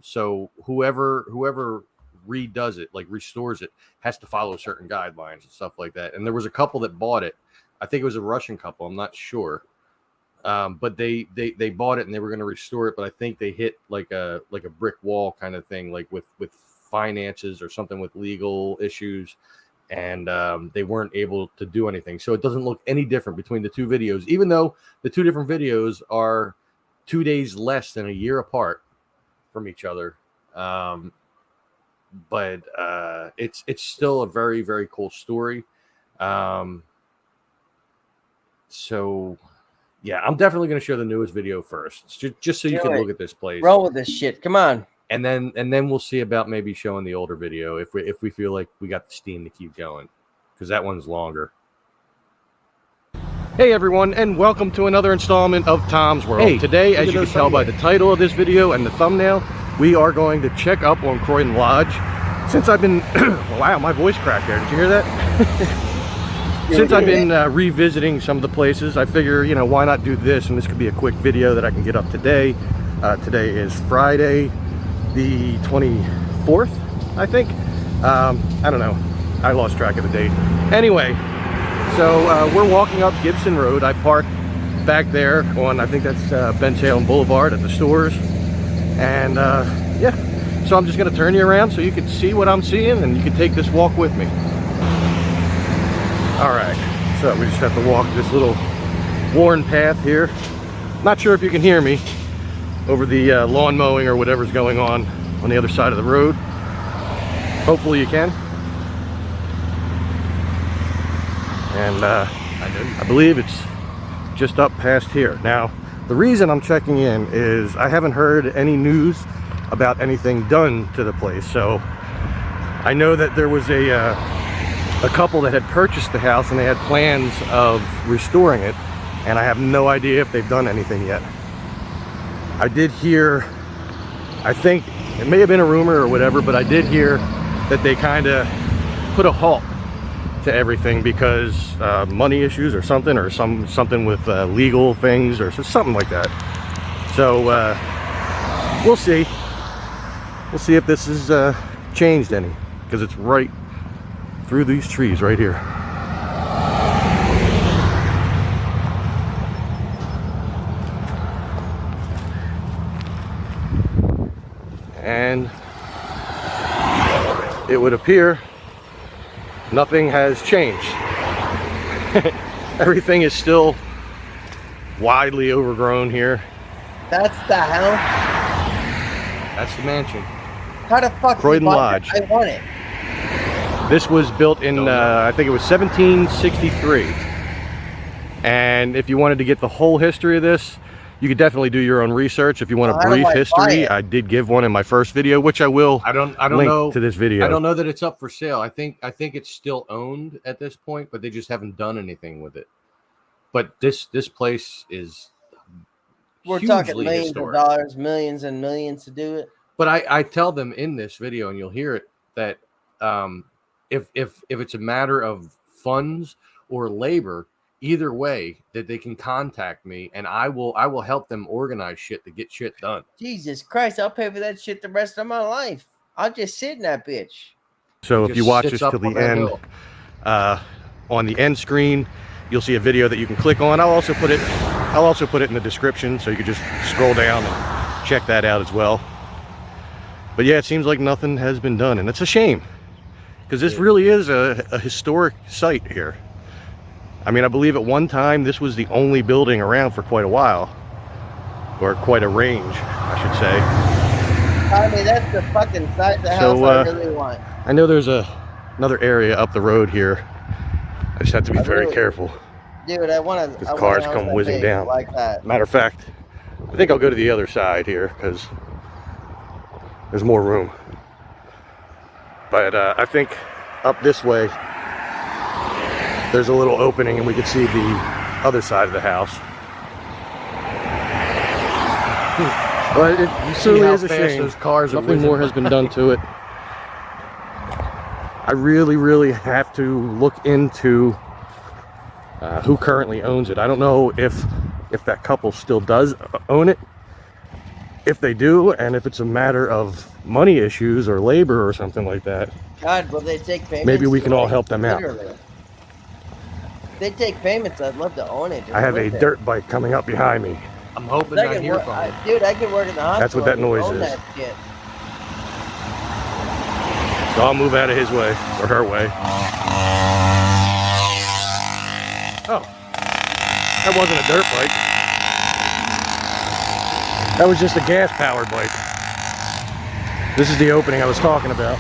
So whoever redoes it, like restores it, has to follow certain guidelines and stuff like that. And there was a couple that bought it. I think it was a Russian couple. I'm not sure. But they bought it and they were going to restore it, but I think they hit like a brick wall kind of thing, like with finances or something, with legal issues, and they weren't able to do anything. So it doesn't look any different between the two videos, even though the two different videos are 2 days less than a year apart from each other. But it's still a very, very cool story. So yeah, I'm definitely going to show the newest video first, just so you can look at this place. Roll with this shit. Come on. And then we'll see about maybe showing the older video if we feel like we got the steam to keep going, because that one's longer. Hey everyone, and welcome to another installment of Tom's World. Hey, today, as you can tell by the title of this video and the thumbnail, we are going to check up on Croydon Lodge. Since I've been, wow, my voice cracked there. Did you hear that? Since I've been revisiting some of the places, I figure, you know, why not do this? And this could be a quick video that I can get up today. Today is Friday, the 24th, I think. I don't know. I lost track of the date. Anyway, so we're walking up Gibson Road. I parked back there on, I think that's Bensalem Boulevard at the stores. And yeah, so I'm just going to turn you around so you can see what I'm seeing and you can take this walk with me. All right, so we just have to walk this little worn path here. Not sure if you can hear me over the lawn mowing or whatever's going on the other side of the road. Hopefully you can. And I believe it's just up past here. Now, the reason I'm checking in is I haven't heard any news about anything done to the place. So I know that there was a couple that had purchased the house and they had plans of restoring it, and I have no idea if they've done anything yet. I did hear, I think it may have been a rumor or whatever, but I did hear that they kind of put a halt to everything because money issues or something with legal things or something like that. So we'll see if this has changed any, because it's right through these trees right here. And it would appear nothing has changed. Everything is still widely overgrown here. That's the hell? That's the mansion. How the fuck? Croydon Lodge. I want it. This was built in, I think it was 1763. And if you wanted to get the whole history of this, you could definitely do your own research. If you want a brief history, I did give one in my first video, which I will link to this video. I don't know that it's up for sale. I think it's still owned at this point, but they just haven't done anything with it. But this place is we're talking millions of dollars, millions and millions to do it. But I tell them in this video, and you'll hear it, that if it's a matter of funds or labor, either way, that they can contact me and I will help them organize shit to get shit done. Jesus Christ, I'll pay for that shit the rest of my life. I'll just sit in that bitch. So if you watch this till the end, on the end screen, you'll see a video that you can click on. I'll also put it in the description, so you can just scroll down and check that out as well. But yeah, it seems like nothing has been done, and it's a shame, because this really is a historic site here. I mean, I believe at one time this was the only building around for quite a while, or quite a range, I should say. I mean, that's the fucking size of the house I really want. I know there's another area up the road here. I just have to be very careful. Dude, I want to. Because cars come whizzing down. Like that. Matter of fact, I think I'll go to the other side here because there's more room. But I think up this way, there's a little opening and we can see the other side of the house. But it certainly is a shame. Those cars Nothing more has been done to it. I really have to look into who currently owns it. I don't know if if that couple still does own it. If they do, and if it's a matter of money issues or labor or something like that, God, will they take payments? maybe we can all help them out. Literally. If they take payments, I'd love to own it. I have a dirt bike coming up behind me. I'm hoping I not can hear work, from you. dude, I can work in the hospital. That's what that and noise own is. That shit. So I'll move out of his way, or her way. Oh, that wasn't a dirt bike. That was just a gas-powered bike. This is the opening I was talking about.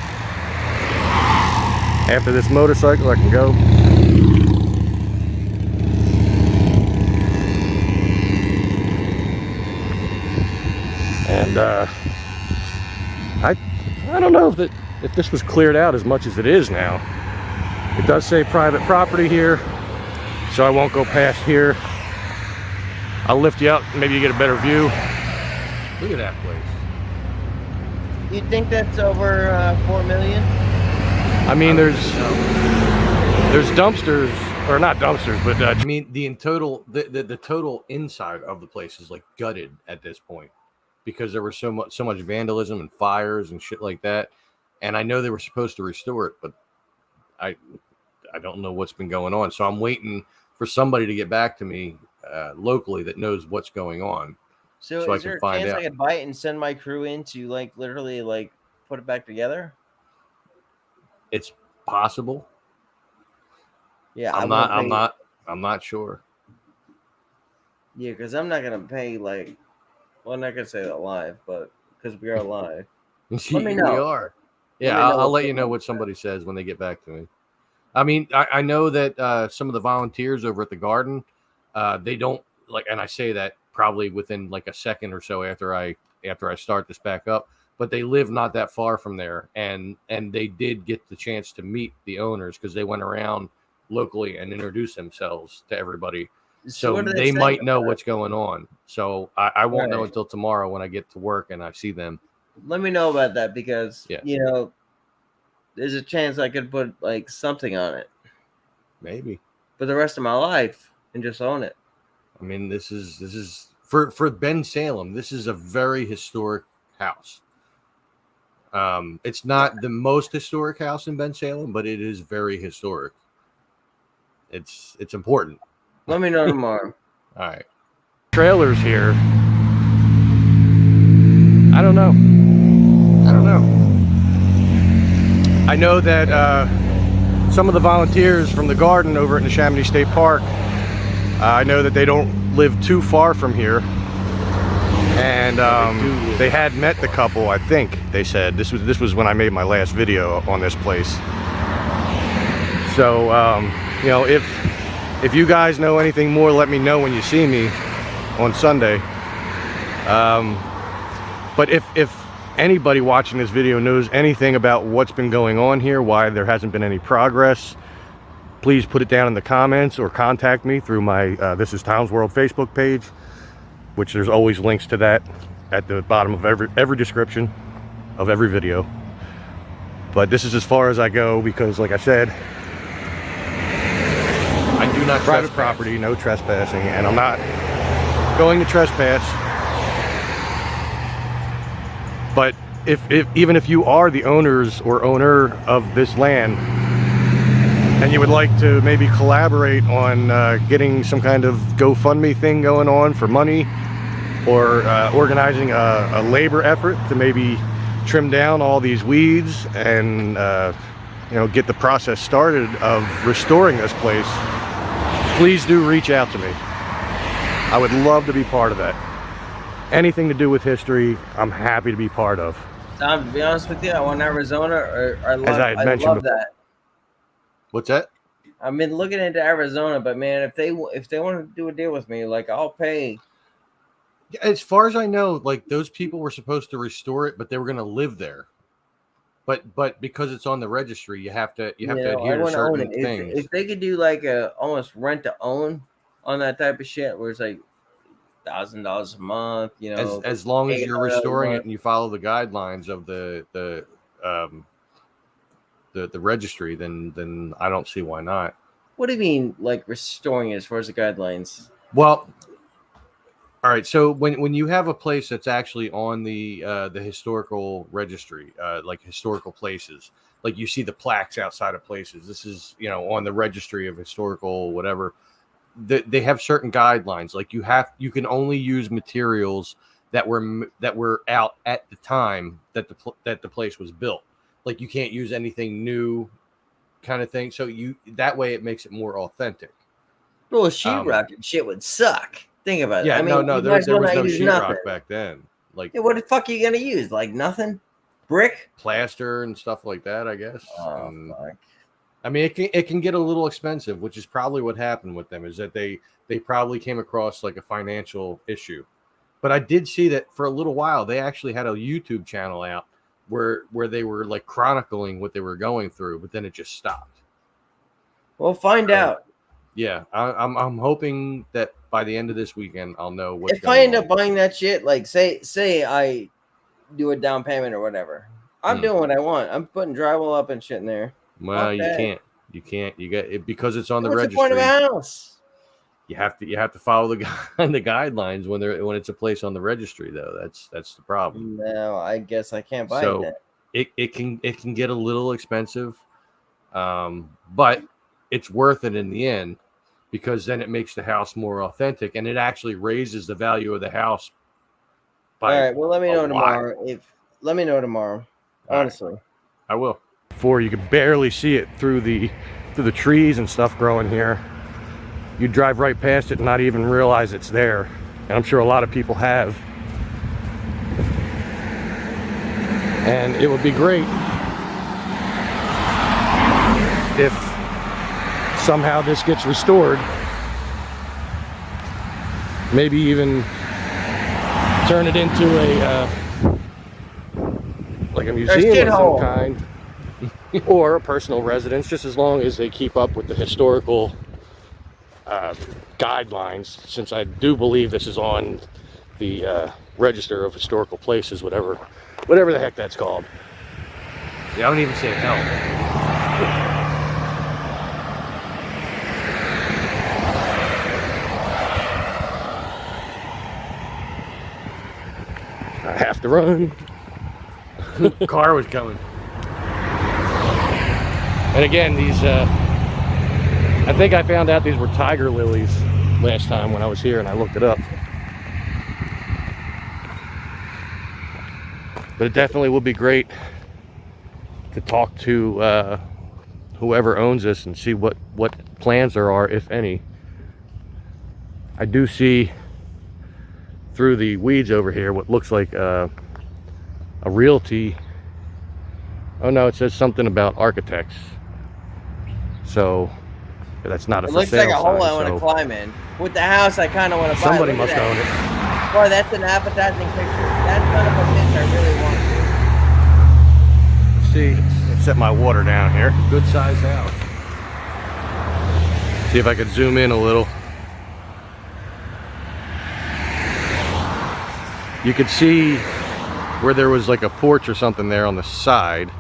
After this motorcycle, I can go. And I don't know if this was cleared out as much as it is now. It does say private property here, so I won't go past here. I'll lift you up, maybe you get a better view. Look at that place. You think that's over 4 million? I mean, there's dumpsters, or not dumpsters, but I mean, the total inside of the place is like gutted at this point because there was so much vandalism and fires and shit like that. And I know they were supposed to restore it, but I don't know what's been going on. So I'm waiting for somebody to get back to me locally that knows what's going on. So I is can there a find chance out. I could buy it and send my crew in to like literally like put it back together? It's possible. Yeah, I'm not sure. Yeah, because I'm not gonna pay like. Well, I'm not gonna say that live, but because we are live. Let me know. We are. Yeah, Let me know I'll what's let you going know on. what somebody says when they get back to me. I mean, I know that some of the volunteers over at the garden, they don't like, and I say that probably within like a second or so after I start this back up, but they live not that far from there, and they did get the chance to meet the owners because they went around locally and introduced themselves to everybody. So what do they say might know about what's going on. So I won't know Right. until tomorrow when I get to work and I see them. that? Let me know about that because Yeah. you know, there's a chance I could put like something on it Maybe. for the rest of my life and just own it. I mean, this is for Ben Salem. This is a very historic house. It's not the most historic house in Ben Salem, but it is very historic. It's important. Let me know tomorrow. All right. trailers here. I don't know. I know that some of the volunteers from the garden over at Neshaminy State Park, I know that they don't live too far from here. And they had met the couple, I think they said. This was when I made my last video on this place. So, you know, if you guys know anything more, let me know when you see me on Sunday. But if anybody watching this video knows anything about what's been going on here, why there hasn't been any progress, please put it down in the comments or contact me through my This Is Tom's World Facebook page, which there's always links to that at the bottom of every description of every video. But this is as far as I go because, like I said, I do not private trespass. property, no trespassing, and I'm not going to trespass. But even if you are the owners or owner of this land and you would like to maybe collaborate on getting some kind of GoFundMe thing going on for money, or organizing a labor effort to maybe trim down all these weeds and you know, get the process started of restoring this place, please do reach out to me. I would love to be part of that. Anything to do with history, I'm happy to be part of. Tom, to be honest with you, I want Arizona. I As I had mentioned love that. What's that? I've been looking into Arizona, but man, if they want to do a deal with me, like I'll pay. As far as I know, like those people were supposed to restore it, but they were going to live there. But because it's on the registry, you have to adhere to certain things. If they could do like a almost rent to own on that type of shit, where it's like $1,000 a month, you know, As long as you're $800 restoring a it month. and you follow the guidelines of the registry, then I don't see why not. What do you mean, like restoring it as far as the guidelines? Well, All right. So when you have a place that's actually on the historical registry, like historical places, like you see the plaques outside of places. This is, you know, on the registry of historical whatever. They have certain guidelines. Like you can only use materials that were out at the time that the place was built. Like you can't use anything new, kind of thing. So that way it makes it more authentic. Well, sheetrock and shit would suck. Think about it. Yeah, I mean, no, you there might was as well no not use sheetrock nothing. back then. Like, Yeah, what the fuck are you gonna use? Like nothing? Brick? plaster and stuff like that, I guess. Oh, fuck. I mean, it can get a little expensive, which is probably what happened with them. Is that they probably came across like a financial issue. But I did see that for a little while they actually had a YouTube channel out where they were like chronicling what they were going through, but then it just stopped. We'll find out. Yeah, I'm hoping that by the end of this weekend I'll know what's If going I end on. up buying that shit, like say I do a down payment or whatever, I'm doing what I want. I'm putting drywall up and shit in there. Well, you Okay. can't. You get it because it's on the What's registry. the point of a house? You have to follow the guidelines when it's a place on the registry, though. That's the problem. No, I guess I can't buy So it. it can get a little expensive, but it's worth it in the end because then it makes the house more authentic and it actually raises the value of the house. All right. Well, let me a know lot. tomorrow. Let me know tomorrow. All right. Honestly. I will. Before you could barely see it through the trees and stuff growing here. You drive right past it and not even realize it's there. And I'm sure a lot of people have. And it would be great if somehow this gets restored. Maybe even turn it into like a museum of some kind. Or a personal residence, just as long as they keep up with the historical guidelines, since I do believe this is on the Register of Historical Places, whatever the heck that's called. Yeah, I don't even say hell. I have to run. Car was coming. And again, these, I think I found out these were tiger lilies last time when I was here and I looked it up. But it definitely would be great to talk to whoever owns this and see what plans there are, if any. I do see through the weeds over here what looks like a realty. Oh no, it says something about architects. So that's not a for looks sale like a hole sign, I want to so climb in. With the house, I kind of want to buy. somebody Look at must that. own it. Boy, that's an appetizing picture. That's son of a bitch I really want to. See, set my water down here. Good size house. See if I could zoom in a little. You could see where there was like a porch or something there on the side.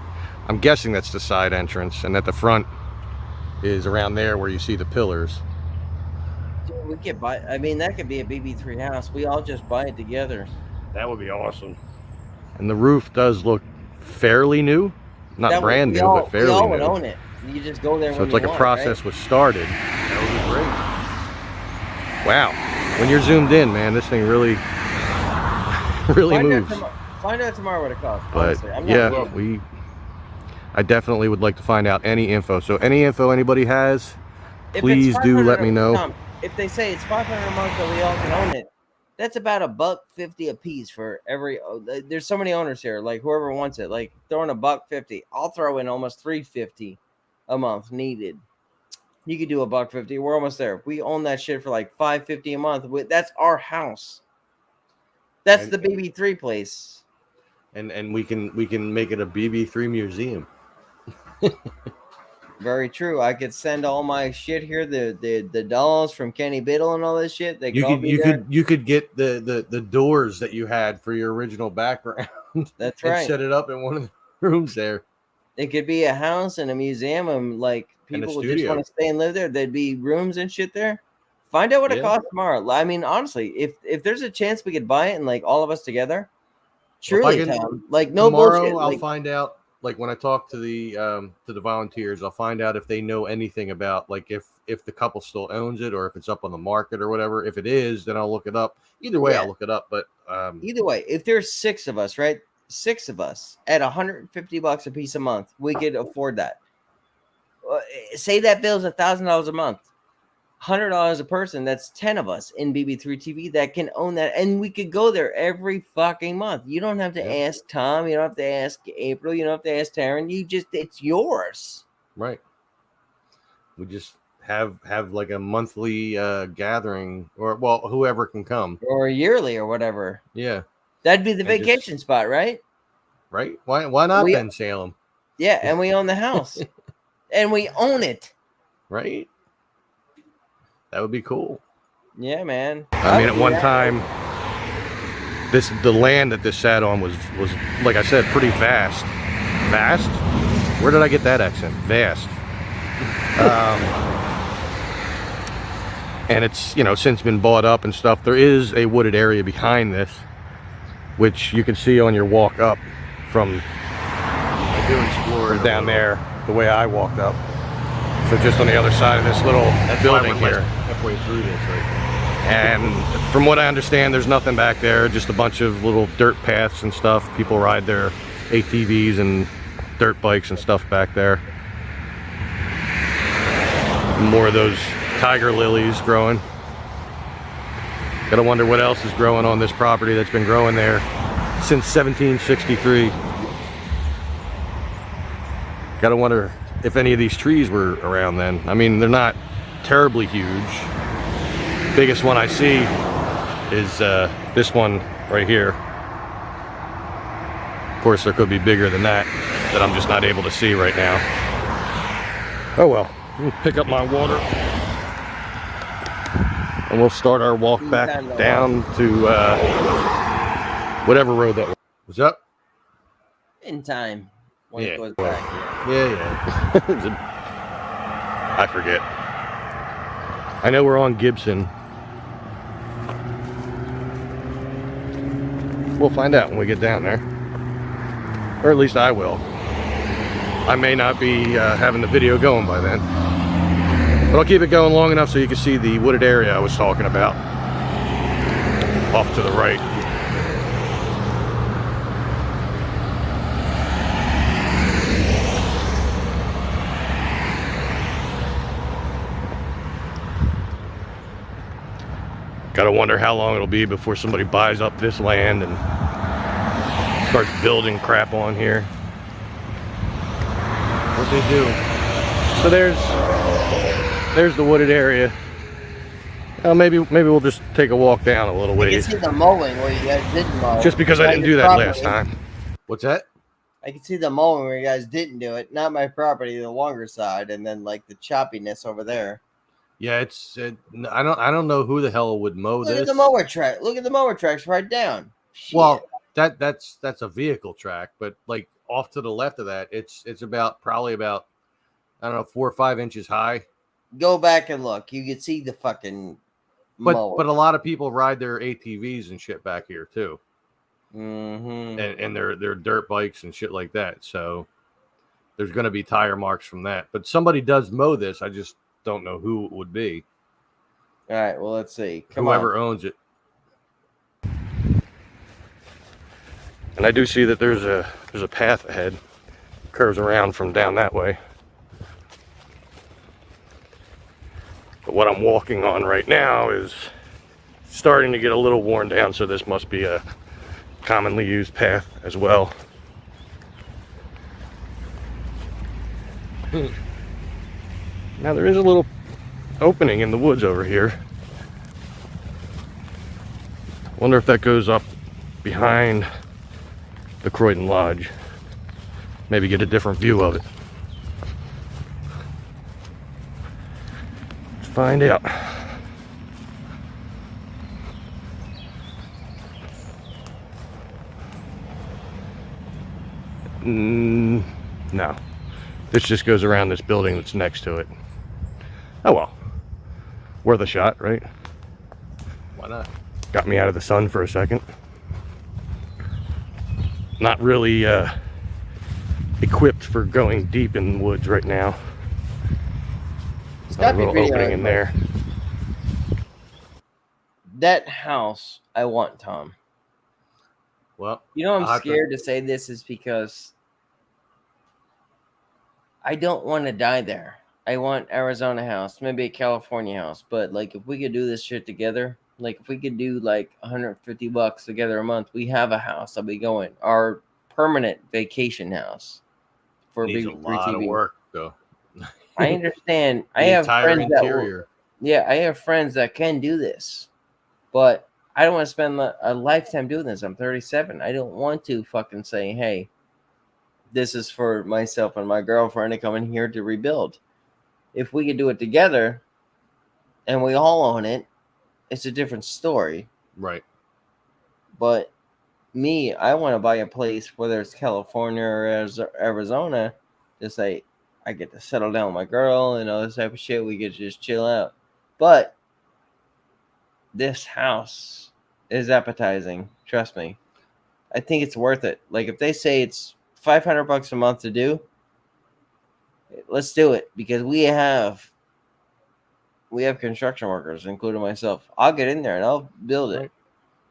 I'm guessing that's the side entrance, and at the front is around there where you see the pillars. Dude, we could buy. I mean, that could be a BB3 house. We all just buy it together. That would be awesome. And the roof does look fairly new. Not brand new, but fairly new. We all new. would own it. You just go there. So when it's like you a want, process right? was started. That would be great. Wow. When you're zoomed in, man, this thing really moves. Find out tomorrow what it costs. But Honestly. I'm not yeah, kidding. I definitely would like to find out any info. So any info anybody has, If it's please do 500 let me know. Tom, if they say it's $500 a month that we all can own it, that's about $1.50 a piece for every. There's so many owners here. Like whoever wants it, like throwing $1.50. I'll throw in almost $3.50 a month needed. You could do $1.50. We're almost there. If we own that shit for like $5.50 a month, that's our house. That's the BB3 place. And we can make it a BB3 museum. Very true. I could send all my shit here, the dolls from Kenny Biddle and all this shit. They You could get the doors that you had for your original background. That's and right. set it up in one of the rooms there. It could be a house and a museum, and like And a people would just studio. want to stay and live there. There'd be rooms and shit there. Find out what it Yeah. costs tomorrow. I mean, honestly, if there's a chance we could buy it and like all of us together, Well, if I truly, can- Tom, like no Tomorrow bullshit. I'll Like, find out. Like when I talk to the volunteers, I'll find out if they know anything about like if the couple still owns it or if it's up on the market or whatever. If it is, then I'll look it up. Either way, Yeah. I'll look it up. But either way, if there's 6 of us, right? 6 of us at $150 a piece a month, we could afford that. Say that bill's $1,000 a month, $100 a person. That's 10 of us in BB3 TV that can own that, and we could go there every fucking month. You don't have to Yeah. ask Tom. You don't have to ask April. You don't have to ask Taryn. It's yours. right, we just have like a monthly gathering, or well, whoever can come. Or yearly or whatever. Yeah, That'd be the And just- vacation spot, right? right. Why not We- Ben Salem? Yeah, and we own the house. And we own it. Right. That would be cool. Yeah, man. I mean, at one time, the land that this sat on was like I said, pretty vast. Vast? Where did I get that accent? Vast. And it's, you know, since been bought up and stuff. There is a wooded area behind this, which you can see on your walk up from I do explore it a down little. there, the way I walked up. So just on the other side of this little That's why building we're here. halfway through this right And from what I understand, there's nothing back there, just a bunch of little dirt paths and stuff. People ride their ATVs and dirt bikes and stuff back there. More of those tiger lilies growing. Gotta wonder what else is growing on this property that's been growing there since 1763. Gotta wonder if any of these trees were around then. I mean, they're not terribly huge. Biggest one I see is this one right here. Of course, there could be bigger than that I'm just not able to see right now. Oh well, we'll pick up my water and we'll start our walk back down to whatever road that was. What's up? In time. When Yeah, it goes well, back. Yeah. I forget. I know we're on Gibson. We'll find out when we get down there. Or at least I will. I may not be having the video going by then. But I'll keep it going long enough so you can see the wooded area I was talking about. Off to the right. Gotta wonder how long it'll be before somebody buys up this land and starts building crap on here. What they do. So there's the wooded area. Maybe we'll just take a walk down a little You can ways. see the mowing where you guys didn't mow. Just because I didn't do that last time. What's that? I can see the mowing where you guys didn't do it. Not my property, the longer side, and then like the choppiness over there. Yeah, I don't know who the hell would mow Look this. at the mower track. Look at the mower tracks right down. Shit. Well, that's a vehicle track, but like off to the left of that, it's probably about I don't know 4 or 5 inches high. Go back and look. You can see the fucking mower. But a lot of people ride their ATVs and shit back here too, Mm-hmm. and their dirt bikes and shit like that. So there's going to be tire marks from that. But somebody does mow this. I just don't know who it would be. All right. Well, let's see. Whoever owns it. And I do see that there's a path ahead, curves around from down that way. But what I'm walking on right now is starting to get a little worn down, so this must be a commonly used path as well. Now there is a little opening in the woods over here. Wonder if that goes up behind the Croydon Lodge. Maybe get a different view of it. Let's find out. No. This just goes around this building that's next to it. Oh well. Worth a shot, right? Why not? Got me out of the sun for a second. Not really equipped for going deep in the woods right now. Stop A your little video. opening in there. That house, I want, Tom. Well, You know, I'll I'm have to- scared to say this is because I don't want to die there. I want Arizona house, maybe a California house, but like if we could do this shit together, like if we could do like $150 together a month, we have a house that we go in, our permanent vacation house for needs a BB3 lot of TV. work though. I understand. I The have entire friends that will, interior. yeah, I have friends that can do this, but I don't want to spend a lifetime doing this. I'm 37. I don't want to fucking say, hey, this is for myself and my girlfriend to come in here to rebuild. If we could do it together and we all own it, it's a different story. Right. But me, I want to buy a place, whether it's California or Arizona, to say I get to settle down with my girl and all this type of shit. We get to just chill out. But this house is appetizing. Trust me. I think it's worth it. Like if they say it's $500 a month to do, let's do it, because we have construction workers, including myself. I'll get in there and I'll build it. Right.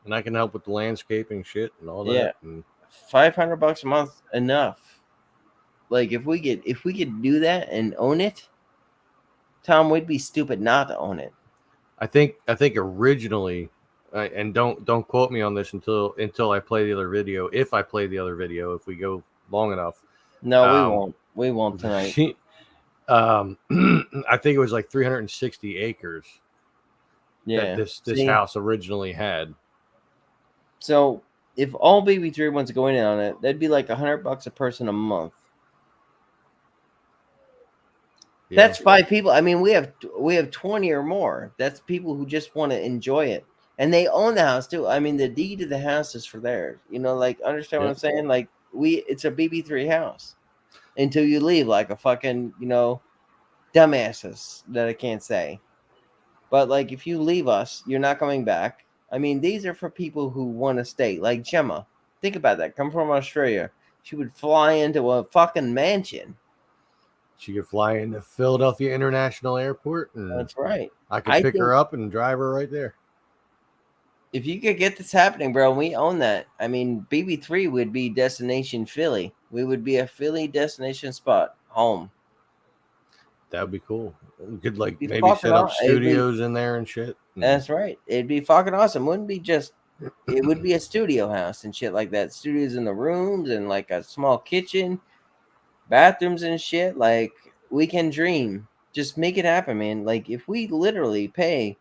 And I can help with the landscaping shit and all that. Yeah. And $500 a month enough. Like if we could do that and own it, Tom, we'd be stupid not to own it. I think originally, and don't quote me on this until I play the other video. If I play the other video, if we go long enough. No, we won't. We won't tonight. I think it was like 360 acres Yeah. that this See? house originally had. So if all BB3 wants to go in on it, that'd be like $100 a person a month. Yeah. That's 5 people. I mean, we have 20 or more. That's people who just want to enjoy it, and they own the house too. I mean, the deed of the house is for theirs. You know, like understand what Yeah. I'm saying? Like it's a BB3 house until you leave, like a fucking dumbasses that I can't say. But like, if you leave us, you're not coming back. I mean, these are for people who want to stay. Like Gemma, think about that. Come from Australia, she would fly into a fucking mansion. She could fly into Philadelphia International Airport, and That's right. I could I pick her think- up and drive her right there. If you could get this happening, bro, we own that. I mean, BB3 would be destination Philly. We would be a Philly destination spot, home. That would be cool. We could like Be maybe fucking set up aw- it'd be- studios in there and shit. That's right. It'd be fucking awesome. Wouldn't be just. It would be a studio house and shit like that. Studios in the rooms and like a small kitchen, bathrooms and shit. Like we can dream. Just make it happen, man. Like if we literally pay.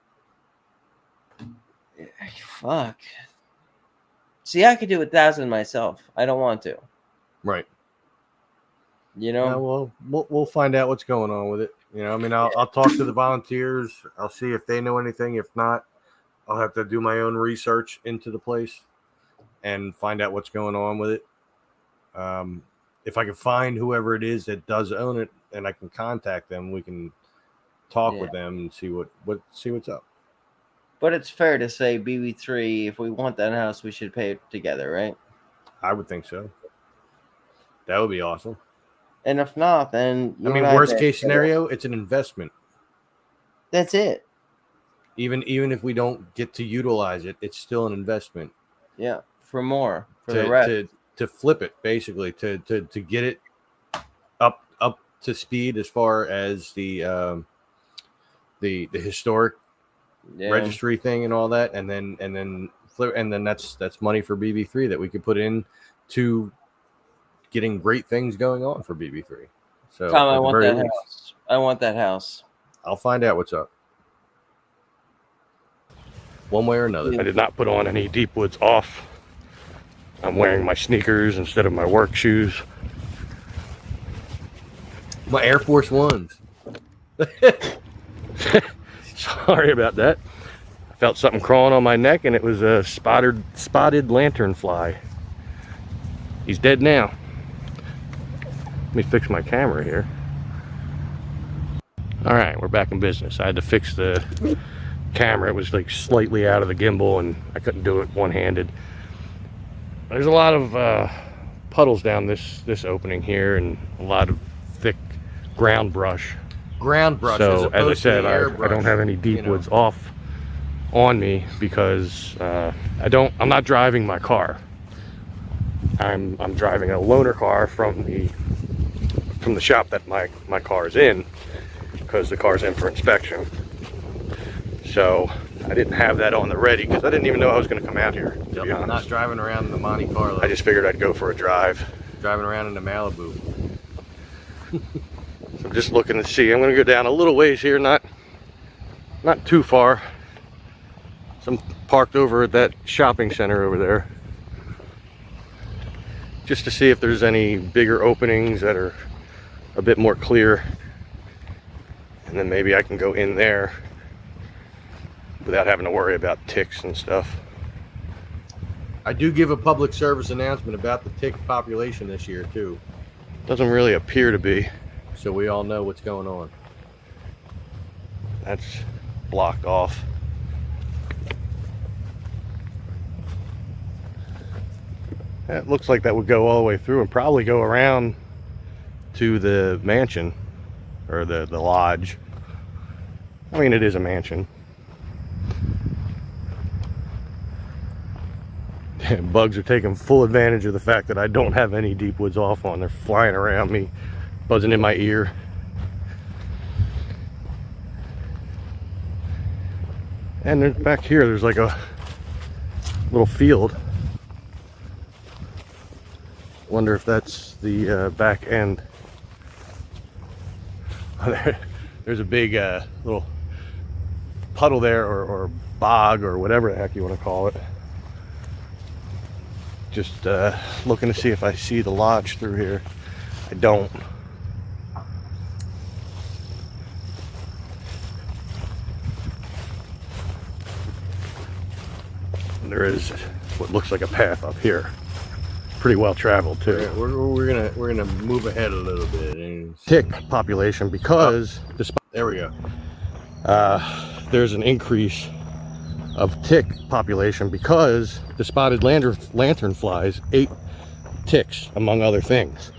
Fuck. See, I could do 1,000 myself. I don't want to. Right. You know. Yeah, well, we'll find out what's going on with it. You know, I mean, I'll talk to the volunteers. I'll see if they know anything. If not, I'll have to do my own research into the place and find out what's going on with it. If I can find whoever it is that does own it and I can contact them, we can talk with them and see what's up. But it's fair to say BB3, if we want that house, we should pay it together, right? I would think so. That would be awesome. And if not, then I mean, worst case scenario, it's an investment. That's it. Even if we don't get to utilize it, it's still an investment. Yeah, for more, for the rest. To flip it, basically, to get it up to speed as far as the historic registry thing and all that, and then flip, and then that's money for BB3 that we could put in to getting great things going on for BB3. So Tom, I want that house. I want that house. I'll find out what's up. One way or another. I did not put on any Deep Woods off. I'm wearing my sneakers instead of my work shoes. My Air Force Ones. Sorry about that. I felt something crawling on my neck, and it was a spotted lanternfly. He's dead now. Let me fix my camera here. All right, we're back in business. I had to fix the camera. It was like slightly out of the gimbal and I couldn't do it one-handed. There's a lot of puddles down this opening here and a lot of thick ground brush. Ground brush. So as I said, I airbrush, don't have any deep woods off on me because I'm not driving my car. I'm driving a loaner car from the shop that my car is in, because the car's in for inspection. So I didn't have that on the ready because I didn't even know I was going to come out here, to be honest. Not driving around in the Monte Carlo. I just figured I'd go for a drive. Driving around in the Malibu. So I'm just looking to see. I'm going to go down a little ways here, not too far. So I'm parked over at that shopping center over there, just to see if there's any bigger openings that are a bit more clear, and then maybe I can go in there without having to worry about ticks and stuff. I do give a public service announcement about the tick population this year too, Doesn't really appear to be. so we all know what's going on. That's blocked off. That looks like that would go all the way through and probably go around to the mansion or the lodge. I mean, it is a mansion. Bugs are taking full advantage of the fact that I don't have any deep woods off on. They're flying around me, buzzing in my ear. And then back here, there's like a little field. Wonder if that's the back end. There's a big little puddle there, or bog, or whatever the heck you want to call it. Just looking to see if I see the lodge through here. I don't. And there is what looks like a path up here. Pretty well traveled too. We're gonna move ahead a little bit. And Tick population, because there we go. there's an increase of tick population because the spotted lantern flies ate ticks, among other things.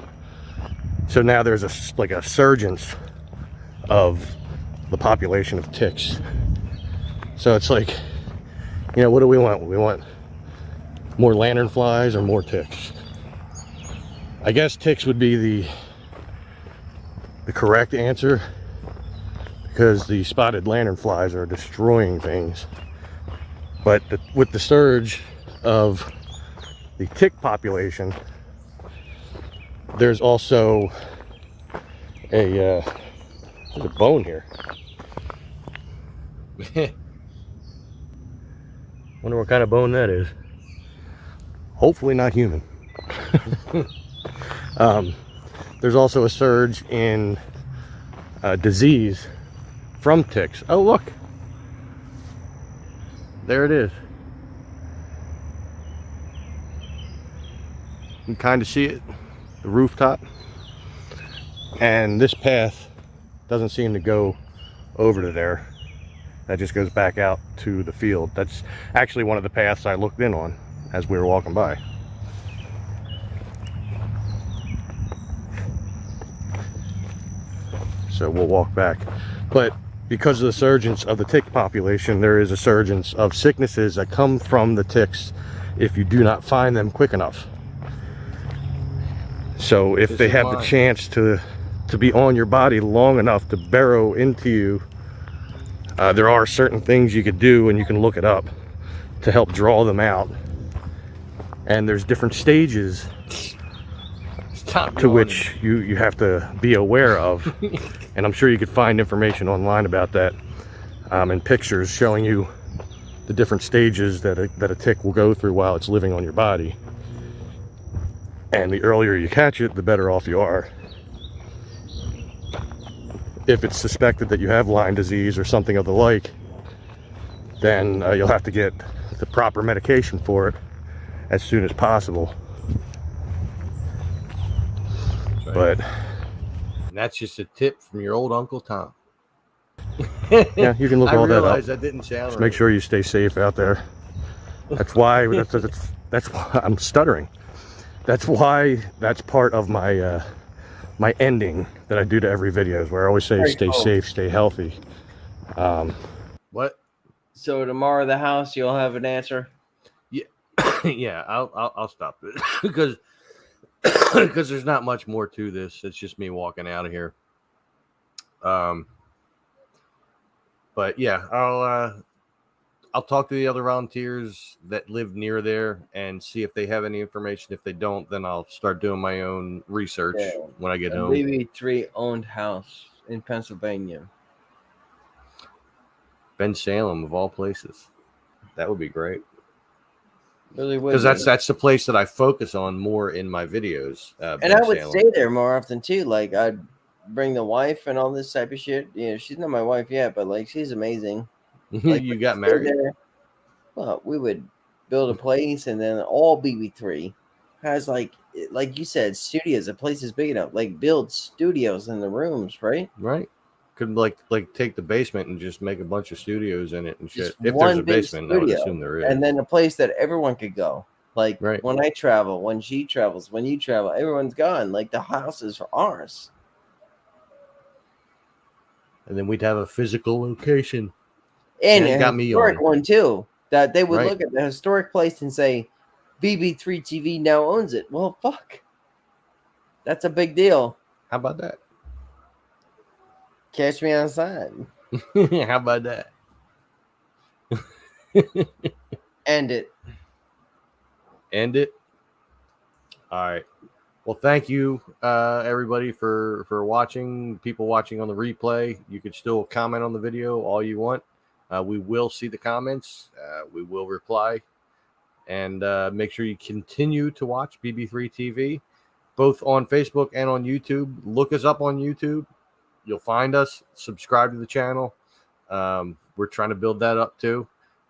So now there's like a surgence of the population of ticks. So it's like, you know, what do we want? We want more lanternflies or more ticks? I guess ticks would be the correct answer, because the spotted lanternflies are destroying things. But with the surge of the tick population, there's also there's a bone here. Wonder what kind of bone that is. Hopefully not human. There's also a surge in disease from ticks. Oh, look. There it is. You can kind of see it, the rooftop. And this path doesn't seem to go over to there. That just goes back out to the field. That's actually one of the paths I looked in on as we were walking by. So we'll walk back. But because of the surgence of the tick population, there is a surgence of sicknesses that come from the ticks if you do not find them quick enough. So if they have the chance to be on your body long enough to burrow into you, there are certain things you could do, and you can look it up, to help draw them out. And there's different stages to which you have to be aware of. And I'm sure you could find information online about that, and pictures showing you the different stages that a tick will go through while it's living on your body. And the earlier you catch it, the better off you are. If it's suspected that you have Lyme disease or something of the like, then you'll have to get the proper medication for it as soon as possible. Right. But and that's just a tip from your old Uncle Tom. Yeah, you can look I all that up. realized that didn't sound Just right. make sure you stay safe out there. That's why that's why I'm stuttering. That's why that's part of my my ending that I do to every video, is where I always say Very stay cool. safe, stay healthy. What? So tomorrow, the house, you'll have an answer. Yeah, I'll stop it because because there's not much more to this. It's just me walking out of here. But yeah, I'll talk to the other volunteers that live near there and see if they have any information. If they don't, then I'll start doing my own research Yeah. when I get A home. BB3 owned house in Pennsylvania. Ben Salem, of all places, that would be great. Really would. Because be. that's the place that I focus on more in my videos. And Ben I would Salem. stay there more often too. Like I'd bring the wife and all this type of shit. You know, she's not my wife yet, but like she's amazing. Like You we'd got stay married? there. Well, we would build a place, and then all BB3 has like you said, studios. The place is big enough. Like build studios in the rooms, right? Right. Could like take the basement and just make a bunch of studios in it and shit. Just If there's one a big basement, I would studio. assume there is. And then a place that everyone could go. Like Right. when I travel, when she travels, when you travel, everyone's gone. Like the house is ours. And then we'd have a physical location. And Yeah, a it got me historic yawning. one too. That they would Right. look at the historic place and say, BB3 TV now owns it. Well, fuck. That's a big deal. How about that? Catch me outside. How about that? End it. End it. All right. Well, thank you, everybody, for watching. People watching on the replay, you could still comment on the video all you want. We will see the comments. We will reply, and make sure you continue to watch BB3 TV, both on Facebook and on YouTube. Look us up on YouTube. You'll find us. Subscribe to the channel. We're trying to build that up too.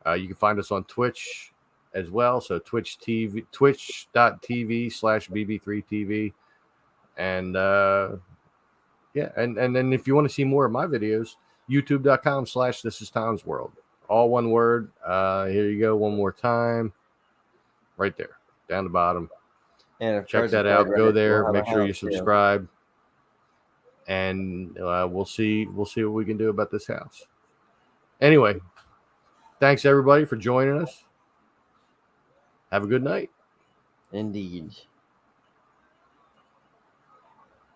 You can find us on Twitch as well. So twitch.tv/bb3tv. And yeah, and then if you want to see more of my videos, youtube.com/thisistomsworld. All one word. Here you go, one more time. Right there, down the bottom. And if Check Cars that Are out. Bright Go Red, there. we'll have Make a sure you house, too. subscribe. And we'll see what we can do about this house. Anyway, thanks everybody for joining us. Have a good night. Indeed.